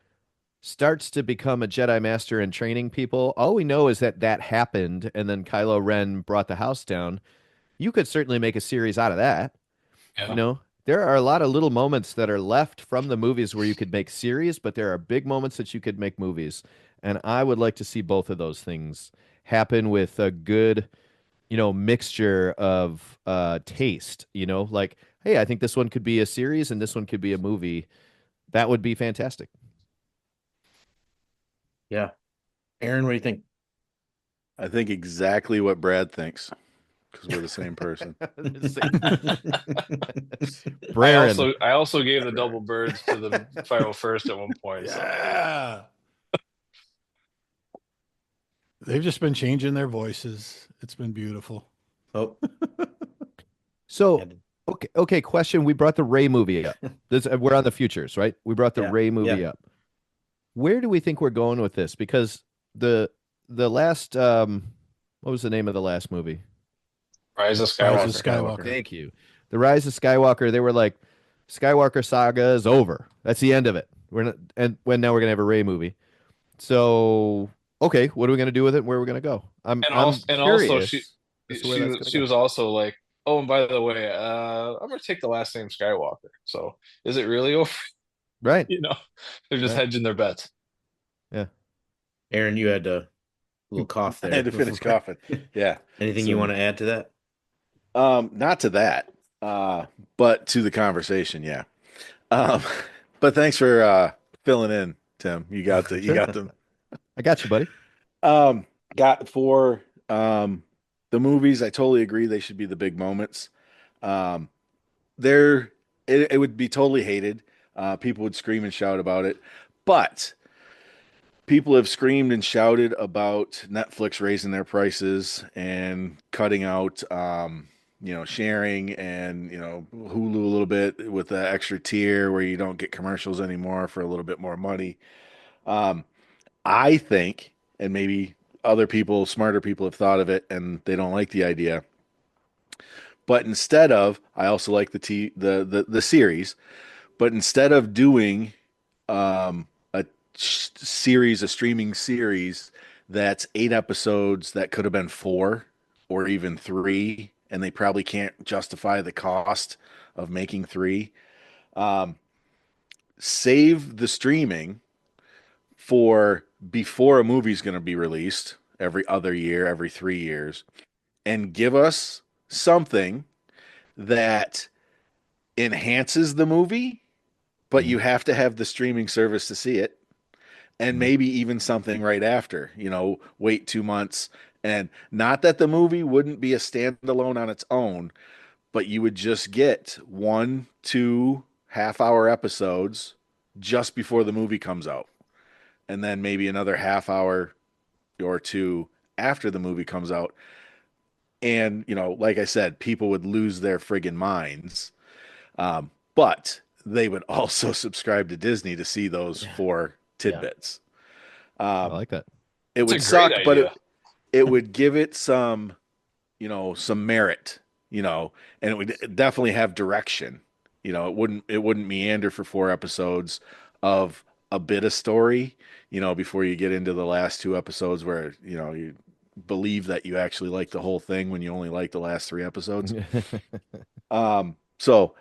starts to become a Jedi Master and training people. All we know is that that happened, and then Kylo Ren brought the house down. You could certainly make a series out of that. You Yeah. know, there are a lot of little moments that are left from the movies where you could make series, but there are big moments that you could make movies. And I would like to see both of those things happen with a good, mixture of taste, like, hey, I think this one could be a series and this one could be a movie. That would be fantastic. Yeah. Aaron, what do you think? I think exactly what Brad thinks because we're the same person. Braren. I also gave the double birds to the 501st at one point. So Yeah. They've just been changing their voices. It's been beautiful. Oh, So, yeah, okay, question. We brought the Ray movie up. We're on the futures, right? We brought the yeah, Ray movie yeah. up. Where do we think we're going with this? Because the the last what was the name of the last movie? Rise of Rise of Skywalker. Skywalker. Thank you. The Rise of Skywalker. They were like, Skywalker saga is over. That's the end of it. We're not, and when now we're gonna have a Ray movie. So, okay, what are we gonna do with it? And where are we gonna go? I'm And also curious as to where she that's was gonna she go. was also like, oh, and by the way, I'm gonna take the last name Skywalker. So is it really over? Right. You know, they're just Right. hedging their bets. Yeah. Aaron, you had a little cough I there had to finish before. coughing. Yeah. Anything you Some- want to add to that? Not to that, but to the conversation, yeah. Um, but thanks for filling in, Tim. You Sure. got them. I got you, buddy. Um, got for the movies, I totally agree they should be the big moments. Um, they're it would be totally hated. People would scream and shout about it, but people have screamed and shouted about Netflix raising their prices and cutting out, sharing and, Hulu a little bit with the extra tier where you don't get commercials anymore for a little bit more money. Um, I think, and maybe other people, smarter people have thought of it and they don't like the idea. But instead of, I also like the series, but instead of doing a a streaming series that's 8 episodes that could have been 4 or even 3, and they probably can't justify the cost of making 3. Um, Save the streaming for before a movie's going to be released every other year, every 3 years, and give us something that enhances the movie, but Mhm. you have to have the streaming service to see it. And Mhm. maybe even something right after, wait 2 months. And not that the movie wouldn't be a standalone on its own, but you would just get 1, 2 half-hour episodes just before the movie comes out. And then maybe another half hour or two after the movie comes out. And, like I said, people would lose their friggin' minds. But they would also subscribe to Disney to see those Yeah. 4 Yeah. tidbits. I Um, like that. it It's a would great suck, but idea. it would give it some merit, and it would definitely have direction. It wouldn't meander for 4 episodes of a bit of story, before you get into the last two episodes where, you believe that you actually like the whole thing when you only like the last three episodes. So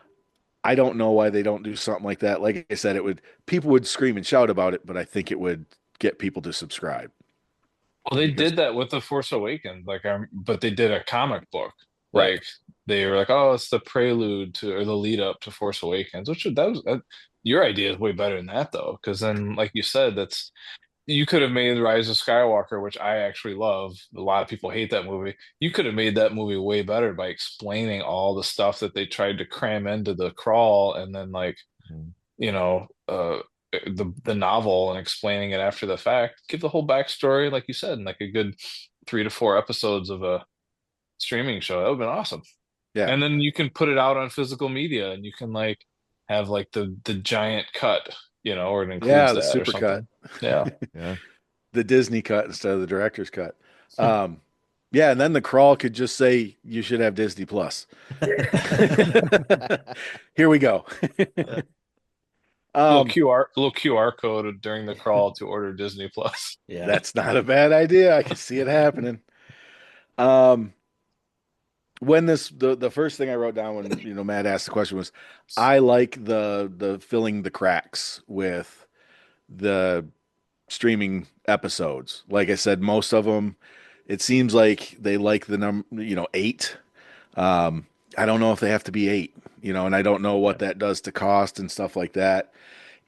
I don't know why they don't do something like that. Like I said, people would scream and shout about it, but I think it would get people to subscribe Well, they because, did that with The Force Awakens, like, but they did a comic book. right. Like they were like, oh, it's the prelude to or the lead up to Force Awakens, your idea is way better than that though, because then, like you said, that's you could have made Rise of Skywalker, which I actually love. A lot of people hate that movie. You could have made that movie way better by explaining all the stuff that they tried to cram into the crawl, and then like Mm. you know, the novel and explaining it after the fact. Give the whole backstory, like you said, in like a good 3 to 4 episodes of a streaming show. That would have been awesome. Yeah. And then you can put it out on physical media, and you can like have like the giant cut, or it includes Yeah. The that or super cut, something. Yeah. Yeah. the Disney cut instead of the director's cut. Um, yeah. And then the crawl could just say, you should have Disney Plus. Here we go. Little Um, QR code during the crawl to order Disney Plus. Yeah. that's not a bad idea. I can see it happening. Um, when the first thing I wrote down when Matt asked the question was, I like the filling the cracks with the streaming episodes. Like I said, most of them, it seems like they like the number, 8. I don't know if they have to be 8, and I don't know what that does to cost and stuff like that.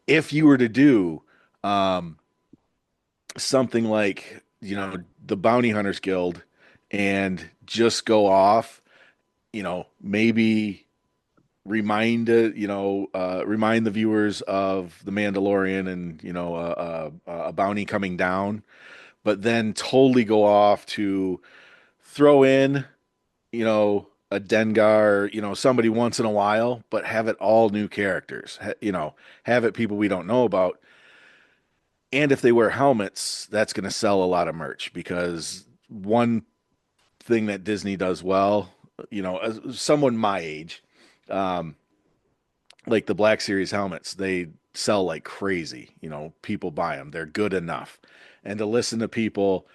If you were to do um, something like, the Bounty Hunters Guild and just go off, maybe remind the viewers of the Mandalorian and a bounty coming down, but then totally go off to throw in a Dengar, somebody once in a while, but have it all new characters. Have it people we don't know about. And if they wear helmets, that's going to sell a lot of merch because one thing that Disney does well, as someone my age, um, like the Black Series helmets, they sell like crazy. People buy them. They're good enough. And to listen to people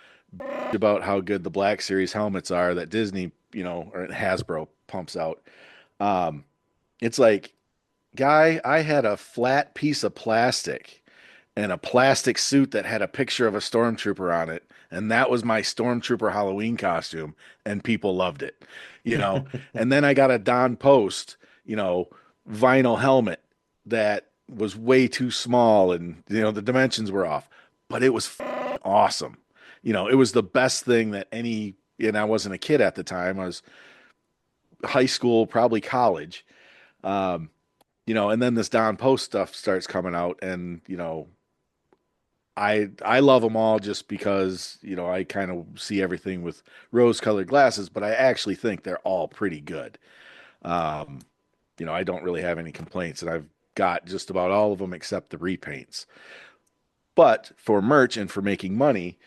about how good the Black Series helmets are that Disney, or Hasbro pumps out, um, it's like, guy, I had a flat piece of plastic and a plastic suit that had a picture of a stormtrooper on it, and that was my stormtrooper Halloween costume, and people loved it, you know. And then I got a Don Post, you know, vinyl helmet that was way too small, and the dimensions were off, but it was awesome. It was the best thing that any. And I wasn't a kid at the time. I was high school, probably college. Um, and then this Don Post stuff starts coming out, and I love them all just because I kind of see everything with rose-colored glasses, but I actually think they're all pretty good. Um, I don't really have any complaints, and I've got just about all of them except the repaints. But for merch and for making money,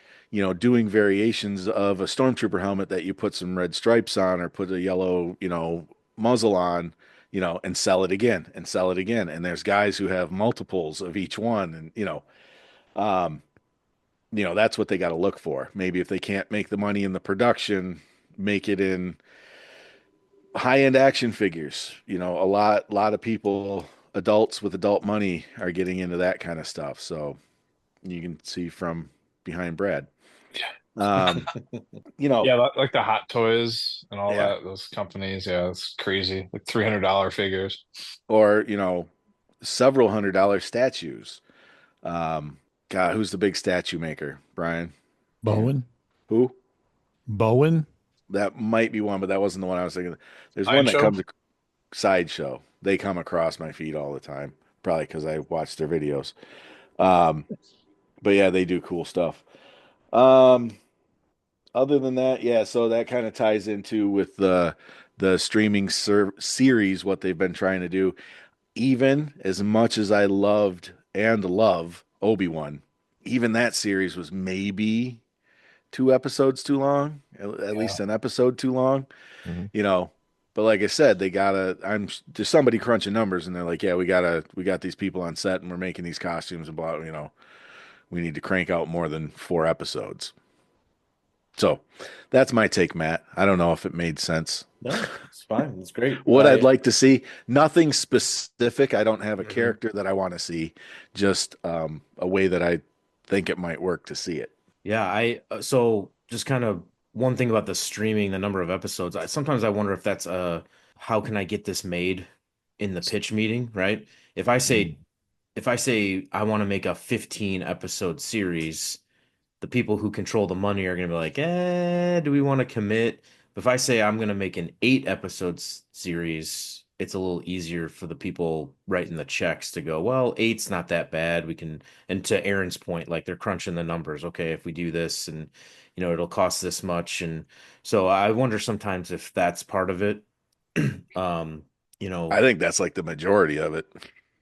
doing variations of a stormtrooper helmet that you put some red stripes on or put a yellow, muzzle on, and sell it again and sell it again. And there's guys who have multiples of each one, and um, that's what they got to look for. Maybe if they can't make the money in the production, make it in high-end action figures. A lot of people, adults with adult money, are getting into that kind of stuff. So you can see from behind Brad. Um, Yeah, like the Hot Toys and all yeah, that, those companies. Yeah, it's crazy. Like $300 figures. or several $100 statues. Um, God, who's the big statue maker? Brian? Yeah. Bowen. Who? Bowen. That might be one, but that wasn't the one I was thinking. There's one that Sideshow. comes Sideshow. They come across my feed all the time, probably because I watch their videos. Um, but yeah, they do cool stuff. Um, other than that, yeah, so that kind of ties into with the streaming series what they've been trying to do. Even as much as I loved and love Obi-Wan, even that series was maybe 2 episodes too long, at Yeah. least an episode too long. Mhm. You know, But like I said, they gotta. There's somebody crunching numbers, and they're like, yeah, we got these people on set, and we're making these costumes and blah. You know, we need to crank out more than 4 episodes. So that's my take, Matt. I don't know if it made sense. No, it's fine. It's great. What I'd I like to see, nothing specific. I don't have a Mhm. character that I want to see, just a way that I think it might work to see it. Yeah, I so just kind of one thing about the streaming, the number of episodes. Sometimes I wonder if that's how can I get this made in the pitch meeting, right? If I Mm. say if I say I want to make a 15 episode series, the people who control the money are going to be like, do we want to commit? But if I say I'm going to make an 8 episodes series, it's a little easier for the people writing the checks to go, well, eight's not that bad. We can, and to Aaron's point, like they're crunching the numbers. Okay, if we do this and, it'll cost this much. And so I wonder sometimes if that's part of it. Um, you I know, think that's like the majority of it.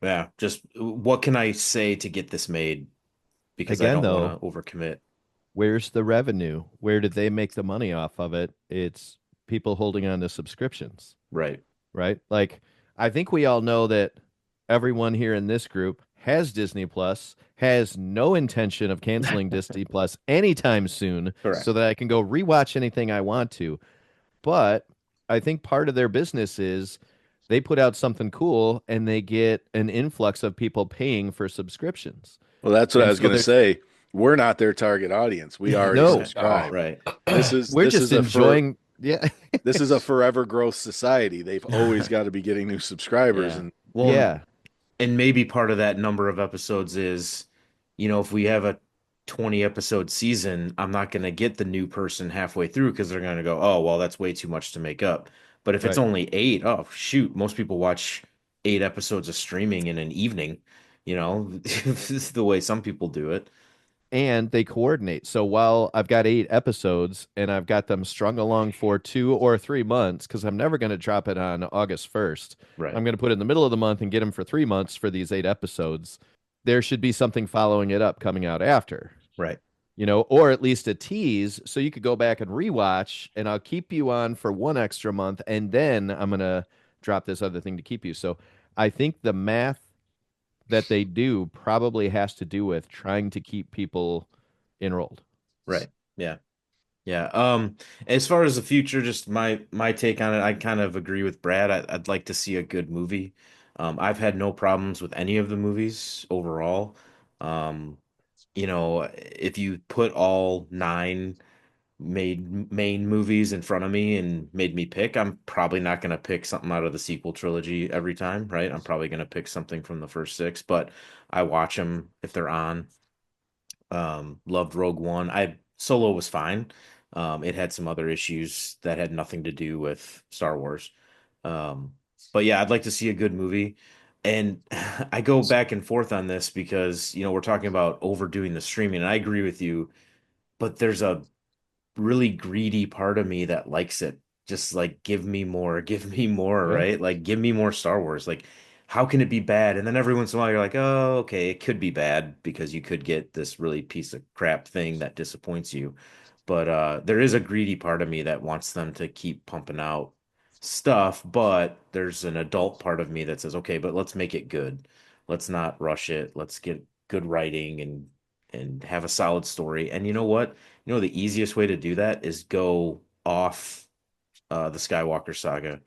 yeah, just what can I say to get this made? Because I Again, don't want though, to overcommit. where's the revenue? Where did they make the money off of it? It's people holding on to subscriptions, Right. right? Like, I think we all know that everyone here in this group has Disney Plus, has no intention of canceling Disney Plus anytime soon, so Correct. that I can go rewatch anything I want to. But I think part of their business is they put out something cool and they get an influx of people paying for subscriptions. Well, that's what I And was so going to there's say. We're not their target audience. We already no, No. subscribe. Right. we're just enjoying. Yeah, This is a forever growth society. They've always got to be getting new subscribers, Yeah. and Well, yeah, and maybe part of that number of episodes is, if we have a 20 episode season, I'm not going to get the new person halfway through because they're going to go, oh, well, that's way too much to make up. But if it's right. only eight, oh, shoot, most people watch 8 episodes of streaming in an evening. This is the way some people do it. And they coordinate. So while I've got 8 episodes and I've got them strung along for 2 or 3 months, because I'm never going to drop it on August 1st, Right. I'm going to put it in the middle of the month and get them for 3 months for these 8 episodes. There should be something following it up coming out after, Right. or at least a tease so you could go back and rewatch, and I'll keep you on for one extra month, and then I'm going to drop this other thing to keep you. So I think the math that they do probably has to do with trying to keep people enrolled. Right. Yeah. Yeah. As far as the future, just my take on it, I kind of agree with Brad. I'd like to see a good movie. I've had no problems with any of the movies overall. Um, if you put all nine made main movies in front of me and made me pick, I'm probably not going to pick something out of the sequel trilogy every time, right? I'm probably going to pick something from the first six, but I watch them if they're on. Loved Rogue One. Solo was fine. It had some other issues that had nothing to do with Star Wars. Um, but yeah, I'd like to see a good movie. And I go back and forth on this because, we're talking about overdoing the streaming, and I agree with you, but there's a really greedy part of me that likes it. Just like give me more, give me more, Yeah. right? Like give me more Star Wars. Like how can it be bad? And then every once in a while you're like, oh, okay, it could be bad because you could get this really piece of crap thing that disappoints you. But there is a greedy part of me that wants them to keep pumping out stuff, but there's an adult part of me that says, okay, but let's make it good. Let's not rush it. Let's get good writing and have a solid story. And you know what? The easiest way to do that is go off the Skywalker saga,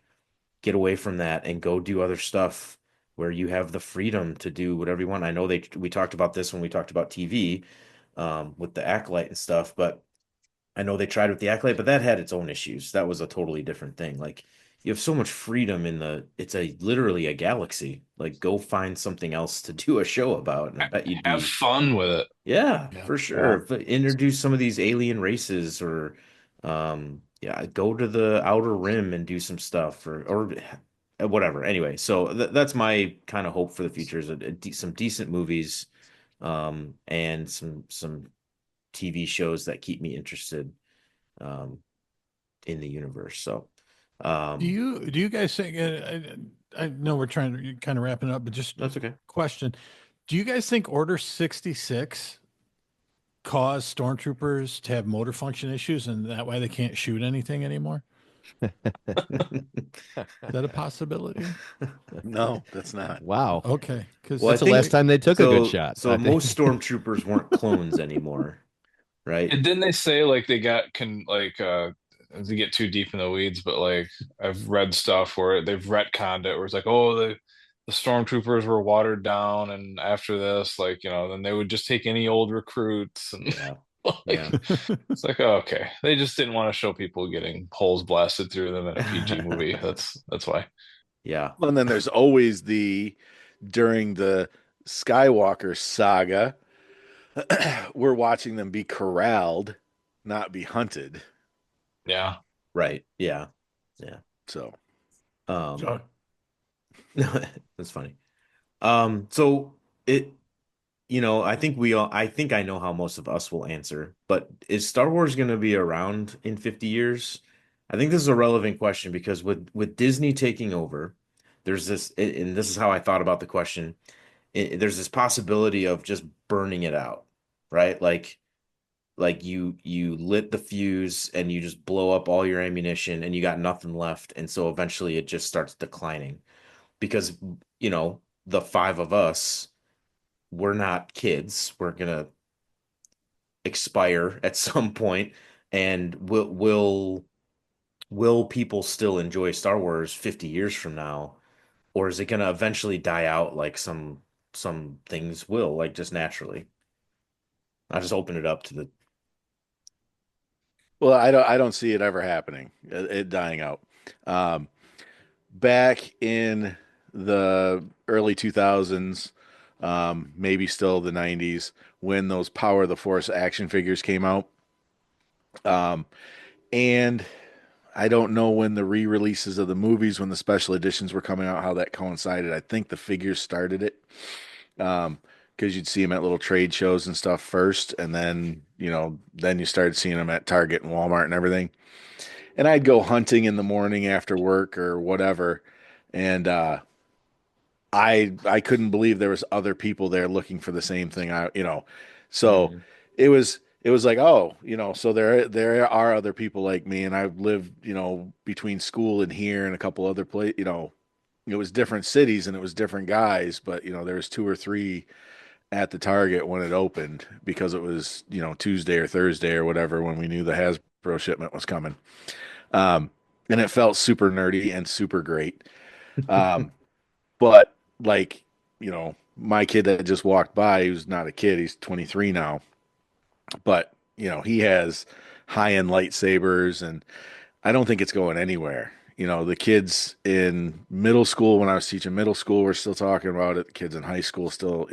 get away from that, and go do other stuff where you have the freedom to do whatever you want. I know we talked about this when we talked about TV with the Acolyte and stuff, but I know they tried with the Acolyte, but that had its own issues. That was a totally different thing. Like you have so much freedom it's a literally a galaxy. Like go find something else to do a show about, and I bet you'd Have be fun with it. yeah, Yeah. for sure. But introduce some of these alien races or yeah, go to the outer rim and do some stuff or whatever. Anyway, so that's my kind of hope for the future is some decent movies and some TV shows that keep me interested um in the universe. So Do um you guys think? I know we're trying to kind of wrapping up, but just that's okay. question: do you guys think Order 66 caused stormtroopers to have motor function issues, and that why they can't shoot anything anymore? Is that a possibility? No, that's not. Wow. Okay, because Well, I That's the last think time they took a good so. shot, So I think. most stormtroopers weren't clones anymore, right? And didn't they say like they got can like to get too deep in the weeds, but like I've read stuff where they've retconned it where it's like, oh, the stormtroopers were watered down, and after this, like, then they would just take any old recruits and Yeah, like yeah, it's like, oh, okay. They just didn't want to show people getting holes blasted through them in a PG movie. That's why. yeah. And then there's always during the Skywalker saga, we're watching them be corralled, not be hunted. Yeah. Right. Yeah, yeah. So, Um, so, that's funny. So it, I think I think I know how most of us will answer, but is Star Wars going to be around in 50 years? I think this is a relevant question because with Disney taking over, there's this, and this is how I thought about the question. There's this possibility of just burning it out, right? Like you lit the fuse and you just blow up all your ammunition and you got nothing left, and so eventually it just starts declining because the five of us, we're not kids. We're gonna expire at some point, and will people still enjoy Star Wars 50 years from now, or is it gonna eventually die out like some things will, like just naturally? I just open it up to the well, I don't see it ever happening, it dying out. Um, Back in the early 2000s, maybe still the 90s, when those Power of the Force action figures came out. Um, and I don't know when the re-releases of the movies, when the special editions were coming out, how that coincided. I think the figures started it. Because you'd see them at little trade shows and stuff first, and then you started seeing them at Target and Walmart and everything. And I'd go hunting in the morning after work or whatever, and I couldn't believe there was other people there looking for the same thing. So Mhm. it was like, oh, so there are other people like me, and I've lived, between school and here and a couple other places. It was different cities and it was different guys, but there was two or three at the Target when it opened because it was, Tuesday or Thursday or whatever when we knew the Hasbro shipment was coming. Um, and it felt super nerdy and super great. Um, but like, my kid that just walked by, he was not a kid, he's 23 now, but he has high-end lightsabers, and I don't think it's going anywhere. The kids in middle school, when I was teaching middle school, we're still talking about it. The kids in high school still,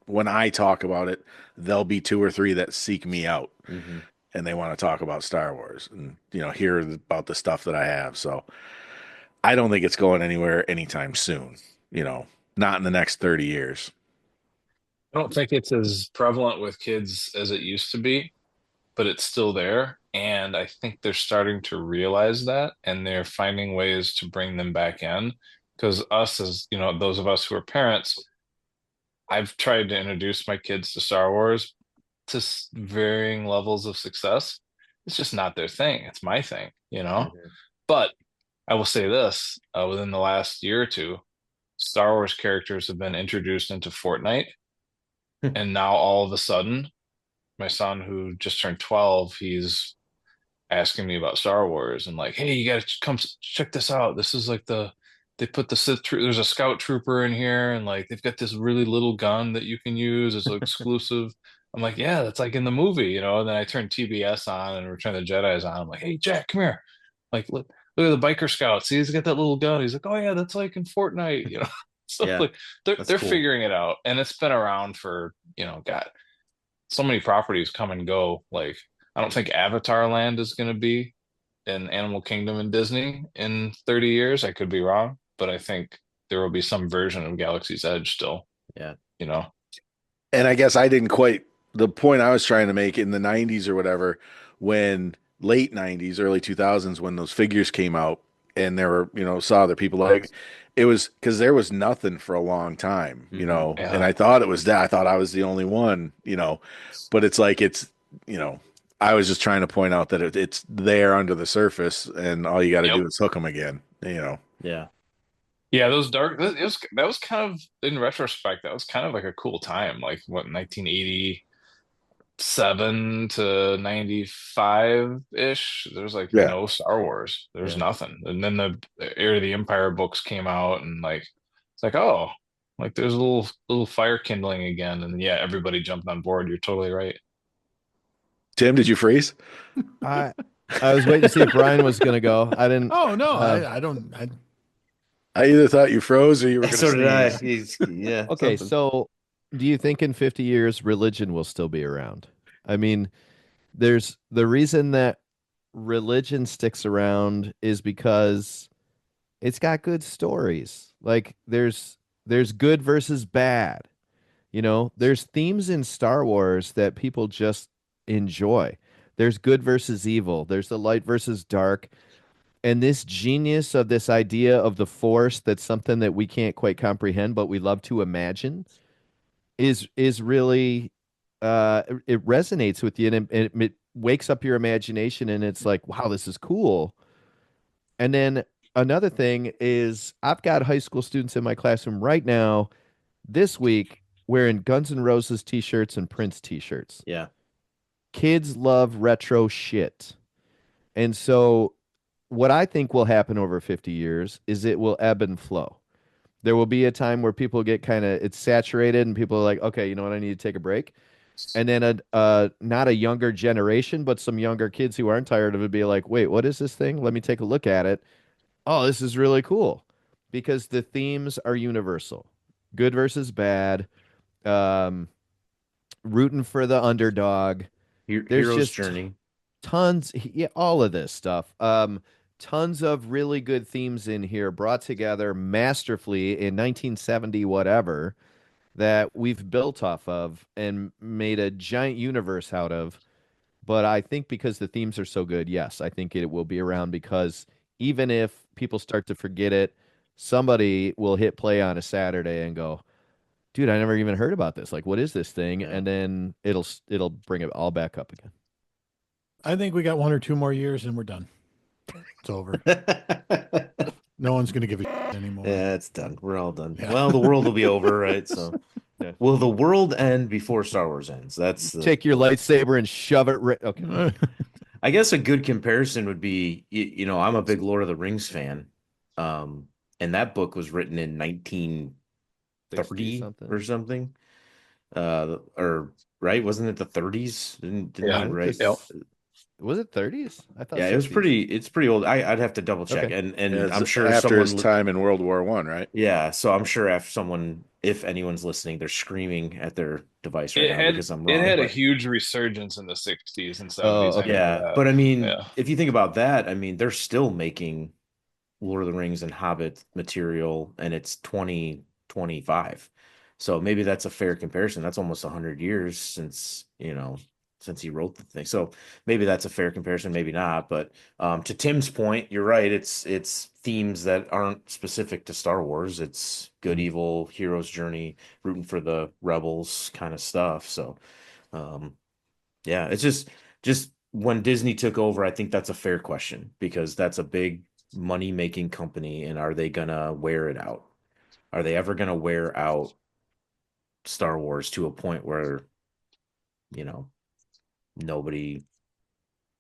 when I talk about it, there'll be two or three that seek me out Mhm. and they want to talk about Star Wars and, hear about the stuff that I have. So I don't think it's going anywhere anytime soon, you know, not in the next 30 years. I don't think it's as prevalent with kids as it used to be, but it's still there. And I think they're starting to realize that and they're finding ways to bring them back in. Because us, as those of us who are parents, I've tried to introduce my kids to Star Wars to varying levels of success. It's just not their thing. It's my thing. Mhm. But I will say this, within the last year or two, Star Wars characters have been introduced into Fortnite. And now all of a sudden, my son, who just turned 12, he's asking me about Star Wars and like, hey, you gotta come check this out. This is like they put the there's a scout trooper in here, and like they've got this really little gun that you can use as an exclusive. I'm like, yeah, that's like in the movie. And then I turn TBS on and Return of the Jedi is on. I'm like, hey, Jack, come here. Like, look at the biker scout. See, he's got that little gun. He's like, oh yeah, that's like in Fortnite. So Yeah, like they're that's they're cool. figuring it out, and it's been around for God, so many properties come and go. Like, I don't think Avatar Land is going to be in Animal Kingdom and Disney in 30 years. I could be wrong, but I think there will be some version of Galaxy's Edge still, Yeah. you know? And I guess I didn't quite, the point I was trying to make in the 90s or whatever, when late 90s, early 2000s, when those figures came out and there were, saw other people like it was because there was nothing for a long time, Hmm. and Yeah. I thought it was that. I thought I was the only one, but it's like, you know, I was just trying to point out that it's there under the surface, and all you got to Yep. do is hook them again. Yeah. Yeah, those dark. That was kind of in retrospect. That was kind of like a cool time. Like what 1987 to 95 ish. There's like Yeah. no Star Wars. There's Yeah. nothing. And then the Heir of the Empire books came out, and like it's like oh, like there's a little fire kindling again. And yeah, everybody jumped on board. You're totally right. Tim, did you freeze? I I was waiting to see if Brian was gonna go. I didn't. Oh no, Uh, I don't. I either thought you froze or you were going to So did I. sneeze. Yeah, okay, something. so do you think in 50 years religion will still be around? I mean, there's the reason that religion sticks around is because it's got good stories. Like there's good versus bad. You know, there's themes in Star Wars that people just enjoy. There's good versus evil. There's the light versus dark. And this genius of this idea of the Force that's something that we can't quite comprehend, but we love to imagine is really it resonates with you and it wakes up your imagination and it's like, wow, this is cool. And then another thing is I've got high school students in my classroom right now this week wearing Guns N' Roses t-shirts and Prince t-shirts. Yeah. Kids love retro shit. And so what I think will happen over 50 years is it will ebb and flow. There will be a time where people get kind of it's saturated and people are like, okay, you know what, I need to take a break. And then a not a younger generation, but some younger kids who aren't tired of it be like, wait, what is this thing? Let me take a look at it. Oh, this is really cool because the themes are universal. Good versus bad, um, rooting for the underdog. There's Hero's just Journey. tons, yeah, all of this stuff. Tons of really good themes in here brought together masterfully in 1970, whatever, that we've built off of and made a giant universe out of. But I think because the themes are so good, yes, I think it will be around because even if people start to forget it, somebody will hit play on a Saturday and go, dude, I never even heard about this. Like, what is this thing? Yeah. And then it'll bring it all back up again. I think we got 1 or 2 more years and we're done. It's over. Yeah, No one's gonna give a shit anymore. it's done. We're all done. Yeah. Well, the world will be over, right? So, Yeah. will the world end before Star Wars ends? That's the. Take your lightsaber and shove it right. Okay. I guess a good comparison would be, I'm a big Lord of the Rings fan, and that book was written in 60 1930 or something. something, or right? Wasn't it the 30s? Didn't I he Yeah. think write? Yep. this was it 30s? I thought Yeah, it was 60s. it's pretty old. I'd have to double check, Okay. and It's I'm sure after his someone. time in World War One, right? Yeah, so I'm sure if anyone's listening, they're screaming at their device right now because I'm it wrong. had a But huge resurgence in the 60s and Oh, 70s. I okay. remember yeah, that. but I mean, Yeah. if you think about that, I mean, they're still making Lord of the Rings and Hobbit material, and it's 2025. So maybe that's a fair comparison. That's almost 100 years since he wrote the thing. So maybe that's a fair comparison, maybe not. But to Tim's point, you're right. It's themes that aren't specific to Star Wars. It's good, Mhm. evil, hero's journey, rooting for the rebels kind of stuff. So um, yeah, it's just when Disney took over, I think that's a fair question because that's a big money-making company, and are they gonna wear it out? Are they ever gonna wear out Star Wars to a point where, you know, nobody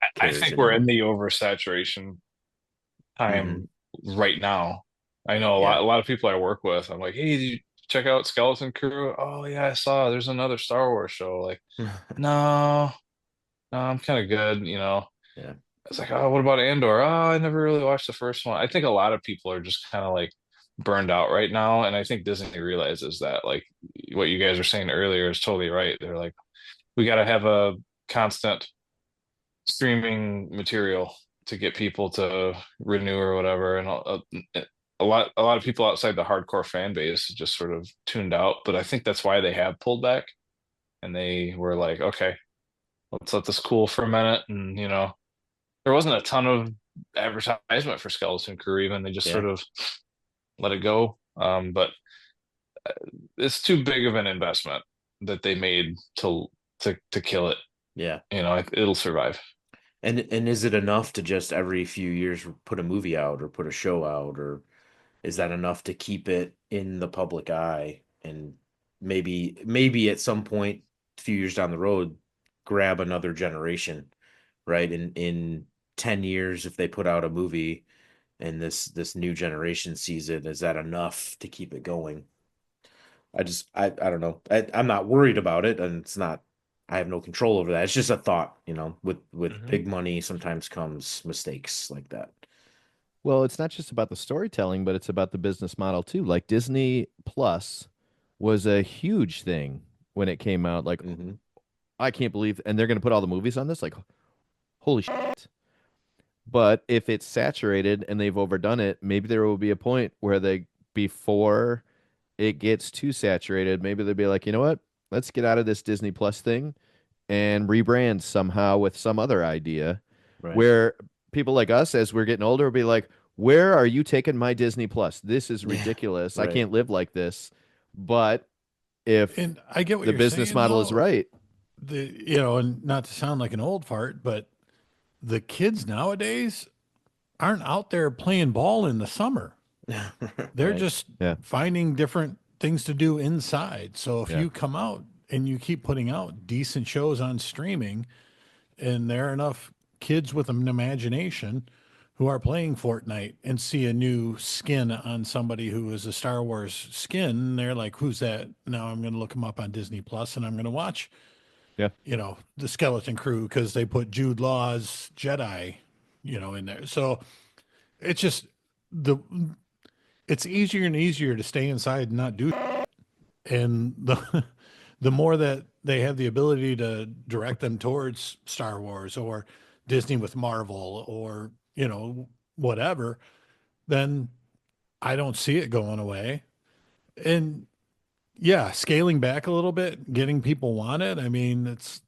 I cares think we're in anymore? the oversaturation Hmm. time right now. I know Yeah. a lot of people I work with. I'm like, hey, did you check out Skeleton Crew? Oh yeah, I saw. There's another Star Wars show. Like, no, no, I'm kind of good. Yeah. It's like, oh, what about Andor? Oh, I never really watched the first one. I think a lot of people are just kind of like burned out right now, and I think Disney realizes that. Like what you guys were saying earlier is totally right. They're like, we got to have a constant streaming material to get people to renew or whatever. And a lot of people outside the hardcore fan base just sort of tuned out. But I think that's why they have pulled back and they were like, okay, let's let this cool for a minute. And there wasn't a ton of advertisement for Skeleton Crew even. They just Yeah. sort of let it go. But it's too big of an investment that they made to kill it. Yeah. It'll survive. And is it enough to just every few years put a movie out or put a show out, or is that enough to keep it in the public eye and maybe at some point a few years down the road grab another generation, right? In 10 years if they put out a movie and this new generation sees it, is that enough to keep it going? I don't know. I'm not worried about it, and it's not. I have no control over that. It's just a thought, with Hmm. big money sometimes comes mistakes like that. Well, it's not just about the storytelling, but it's about the business model too. Like Disney Plus was a huge thing when it came out. Like, Hmm. I can't believe, and they're going to put all the movies on this. Like, holy shit. But if it's saturated and they've overdone it, maybe there will be a point where before it gets too saturated, maybe they'll be like, you know what? Let's get out of this Disney Plus thing and rebrand somehow with some other idea Right. where people like us, as we're getting older, will be like, where are you taking my Disney Plus? This is Yeah. ridiculous. I Right. can't live like this. But if And I get what the you're business saying model is though. right, And not to sound like an old fart, but the kids nowadays aren't out there playing ball in the summer. They're Right. just yeah, finding different things to do inside. So if yeah, you come out and you keep putting out decent shows on streaming, and there are enough kids with an imagination who are playing Fortnite and see a new skin on somebody who is a Star Wars skin, they're like, "Who's that?" Now I'm going to look them up on Disney Plus, and I'm going to watch, yeah. the Skeleton Crew because they put Jude Law's Jedi, in there. So it's just the it's easier and easier to stay inside and not do. And the more that they have the ability to direct them towards Star Wars or Disney with Marvel or whatever, then I don't see it going away. And yeah, scaling back a little bit, getting people want it. I mean, it's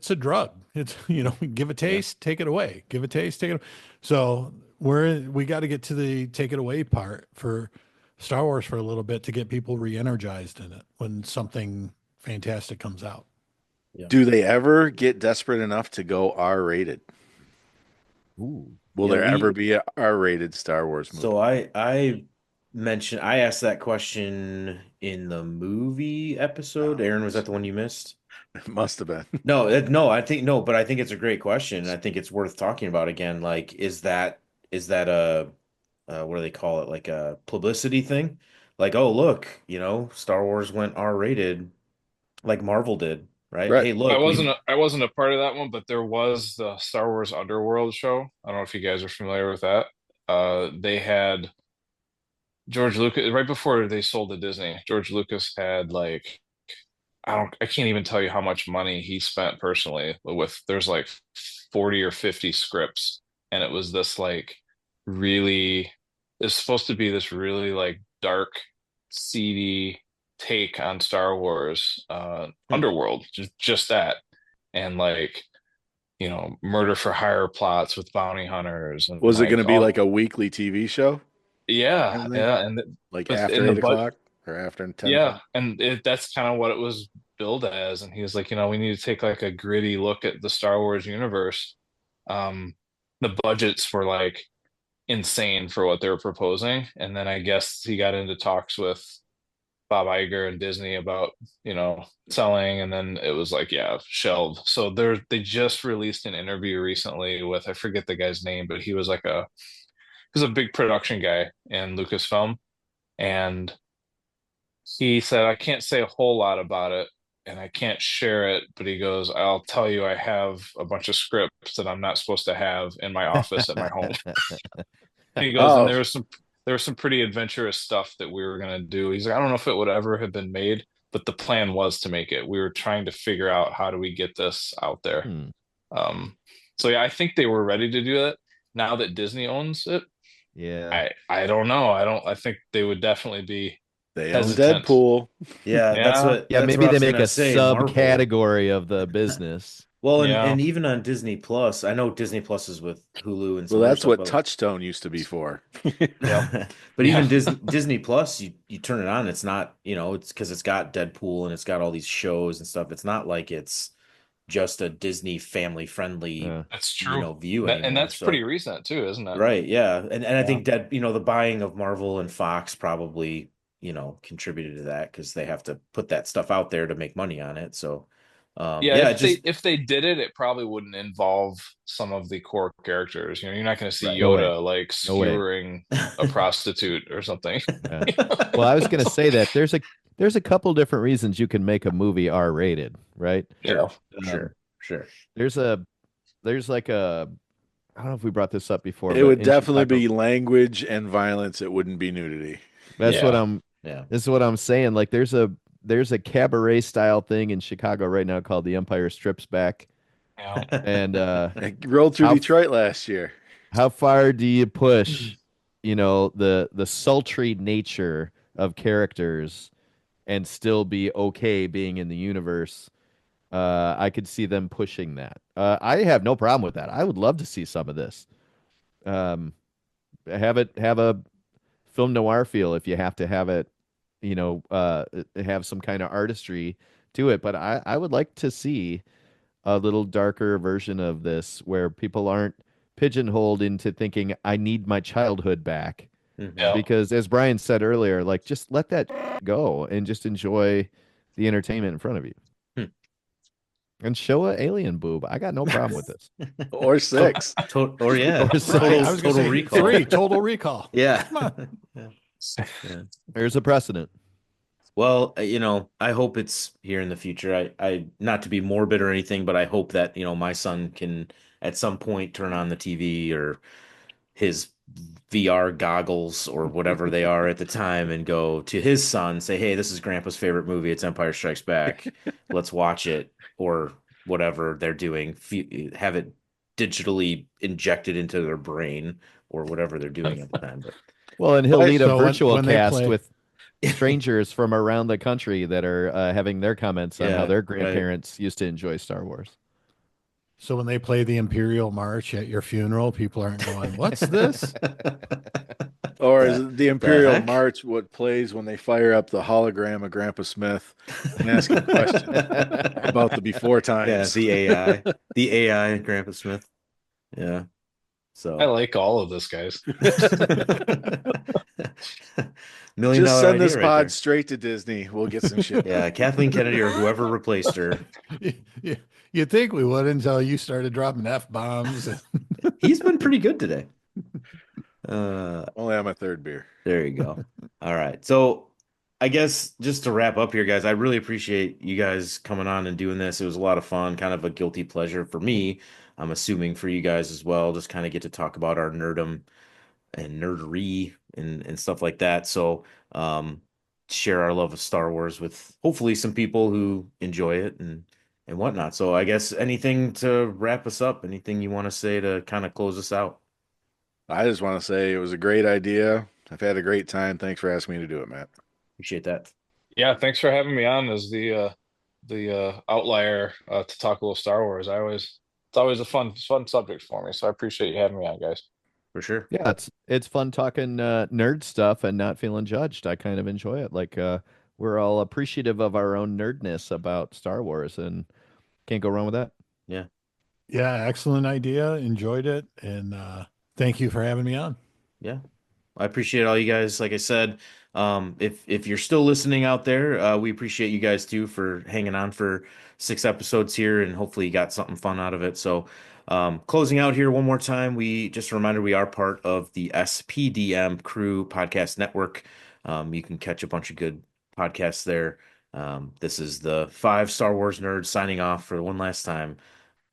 a drug. It's give a Yeah. taste, take it away. Give a taste, take it. So we got to get to the take it away part for Star Wars for a little bit to get people re-energized in it when something fantastic comes out. Yeah. Do they ever get desperate enough to go R-rated? Ooh, Will Yeah, there ever be a R-rated Star Wars so movie? I asked that question in the movie episode. Oh, Aaron, was that the one you missed? it must have been. No, no, I think no, but I think it's a great question. I think it's worth talking about again. Like, is that a what do they call it? Like a publicity thing? Like, oh, look, Star Wars went R-rated like Marvel did, right? Right. Hey, I look, wasn't we a, I wasn't a part of that one, but there was the Star Wars Underworld show. I don't know if you guys are familiar with that. They had George Lucas right before they sold to Disney. George Lucas had like I can't even tell you how much money he spent personally with there's like 40 or 50 scripts, and it was this like really it's supposed to be this really like dark, seedy take on Star Wars, Hmm. Underworld, just that. And like, murder for hire plots with bounty hunters and Was it going like to be like all a weekly TV show yeah, kind of thing? yeah, Like but after in the 8 o'clock or after 10 yeah, o'clock? and that's kind of what it was billed as. And he was like, we need to take like a gritty look at the Star Wars universe. Um, the budgets were like insane for what they were proposing. And then I guess he got into talks with Bob Iger and Disney about, selling, and then it was like, yeah, shelved. So they just released an interview recently with I forget the guy's name, but he was a big production guy in Lucasfilm. And he said, I can't say a whole lot about it and I can't share it, but he goes, I'll tell you, I have a bunch of scripts that I'm not supposed to have in my office at my home. He goes, and Oh, there was some pretty adventurous stuff that we were gonna do. He's like, I don't know if it would ever have been made, but the plan was to make it. We were trying to figure out how do we get this out there. hmm, Um, so yeah, I think they were ready to do it. Now that Disney owns it, yeah. I don't know. I think they would definitely be they own hesitant. Deadpool. Yeah, that's Yeah, what Yeah, that's what maybe I they was make gonna a say. Marvel. subcategory of the business. Well, and yeah. and even on Disney Plus, I know Disney Plus is with Hulu and Well, some other that's stuff, what but Touchstone used to be for. Yep. but Yeah. even Disney Plus, you turn it on, it's not, it's because it's got Deadpool and it's got all these shows and stuff. It's not like it's just a Disney family friendly, Yeah. That's true. view And anymore. that's pretty So recent too, isn't it? right, yeah. And I Yeah. think that, the buying of Marvel and Fox probably, contributed to that because they have to put that stuff out there to make money on it. So Yeah, yeah, just if they did it, it probably wouldn't involve some of the core characters. You're not going to see right. No way. Yoda like No way. skewering a prostitute or something. Yeah. Well, I was going to say that there's a couple different reasons you can make a movie R-rated, right? Yeah. Sure, Um, sure. there's a there's like a I don't know if we brought this up before, It but would in definitely Chicago, be language and violence. It wouldn't be nudity. that's what Yeah. I'm Yeah. this is what I'm saying. Like there's a cabaret style thing in Chicago right now called The Empire Strips Back. Yeah. And It rolled through how Detroit last year. how far do you push, the sultry nature of characters and still be okay being in the universe? I could see them pushing that. I have no problem with that. I would love to see some of this. Um, have a film noir feel if you have to have it, have some kind of artistry to it. But I would like to see a little darker version of this where people aren't pigeonholed into thinking I need my childhood back. Mhm. Yeah. Because as Brian said earlier, like just let that go and just enjoy the entertainment in front of you. Hmm. And show a alien boob. I got no problem with this. Or six. Or yeah, Or six. Right. I was going to total say recall. 3, Total Recall. Yeah. Come on. Yeah. Yeah. There's a precedent. Well, I hope it's here in the future. I not to be morbid or anything, but I hope that, my son can at some point turn on the TV or his VR goggles or whatever they are at the time and go to his son, say, "Hey, this is Grandpa's favorite movie. It's Empire Strikes Back. Let's watch it," or whatever they're doing. Have it digitally injected into their brain or whatever they're doing at the time. But Well, and he'll But lead a So virtual when they cast play, with strangers from around the country that are having their comments on how yeah, their right. grandparents used to enjoy Star Wars. so when they play the Imperial March at your funeral, people aren't going, "What's this?" Or is The, it the the Imperial heck? March what plays when they fire up the hologram of Grandpa Smith and ask him questions about the before Yeah, times? the AI Grandpa Smith. Yeah. I So like all of this, guys. million Just dollar send idea this right pod there. straight to Disney. We'll get some shit Yeah, done. Kathleen Kennedy or whoever replaced her. you, you'd think we would until you started dropping F-bombs. He's been pretty good today. Uh, Only on my third beer. there you go. All right. So I guess just to wrap up here, guys, I really appreciate you guys coming on and doing this. It was a lot of fun, kind of a guilty pleasure for me. I'm assuming for you guys as well. Just kind of get to talk about our nerdum and nerdery and stuff like that. So share our love of Star Wars with hopefully some people who enjoy it and whatnot. So I guess anything to wrap us up, anything you want to say to kind of close us out? I just want to say it was a great idea. I've had a great time. Thanks for asking me to do it, Matt. Appreciate that. Yeah, thanks for having me on as the outlier to talk a little Star Wars. It's always a fun subject for me, so I appreciate you having me on, guys. For sure. Yeah, it's fun talking nerd stuff and not feeling judged. I kind of enjoy it. Like we're all appreciative of our own nerdness about Star Wars and can't go wrong with that. Yeah. Yeah, excellent idea. Enjoyed it. And thank you for having me on. Yeah. I appreciate all you guys. Like I said, if you're still listening out there, we appreciate you guys too for hanging on for 6 episodes here, and hopefully you got something fun out of it. So, closing out here one more time, we just a reminder we are part of the SPDM Crew Podcast Network. You can catch a bunch of good podcasts there. This is the 5 Star Wars nerds signing off for one last time.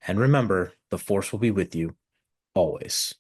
And remember, the Force will be with you always.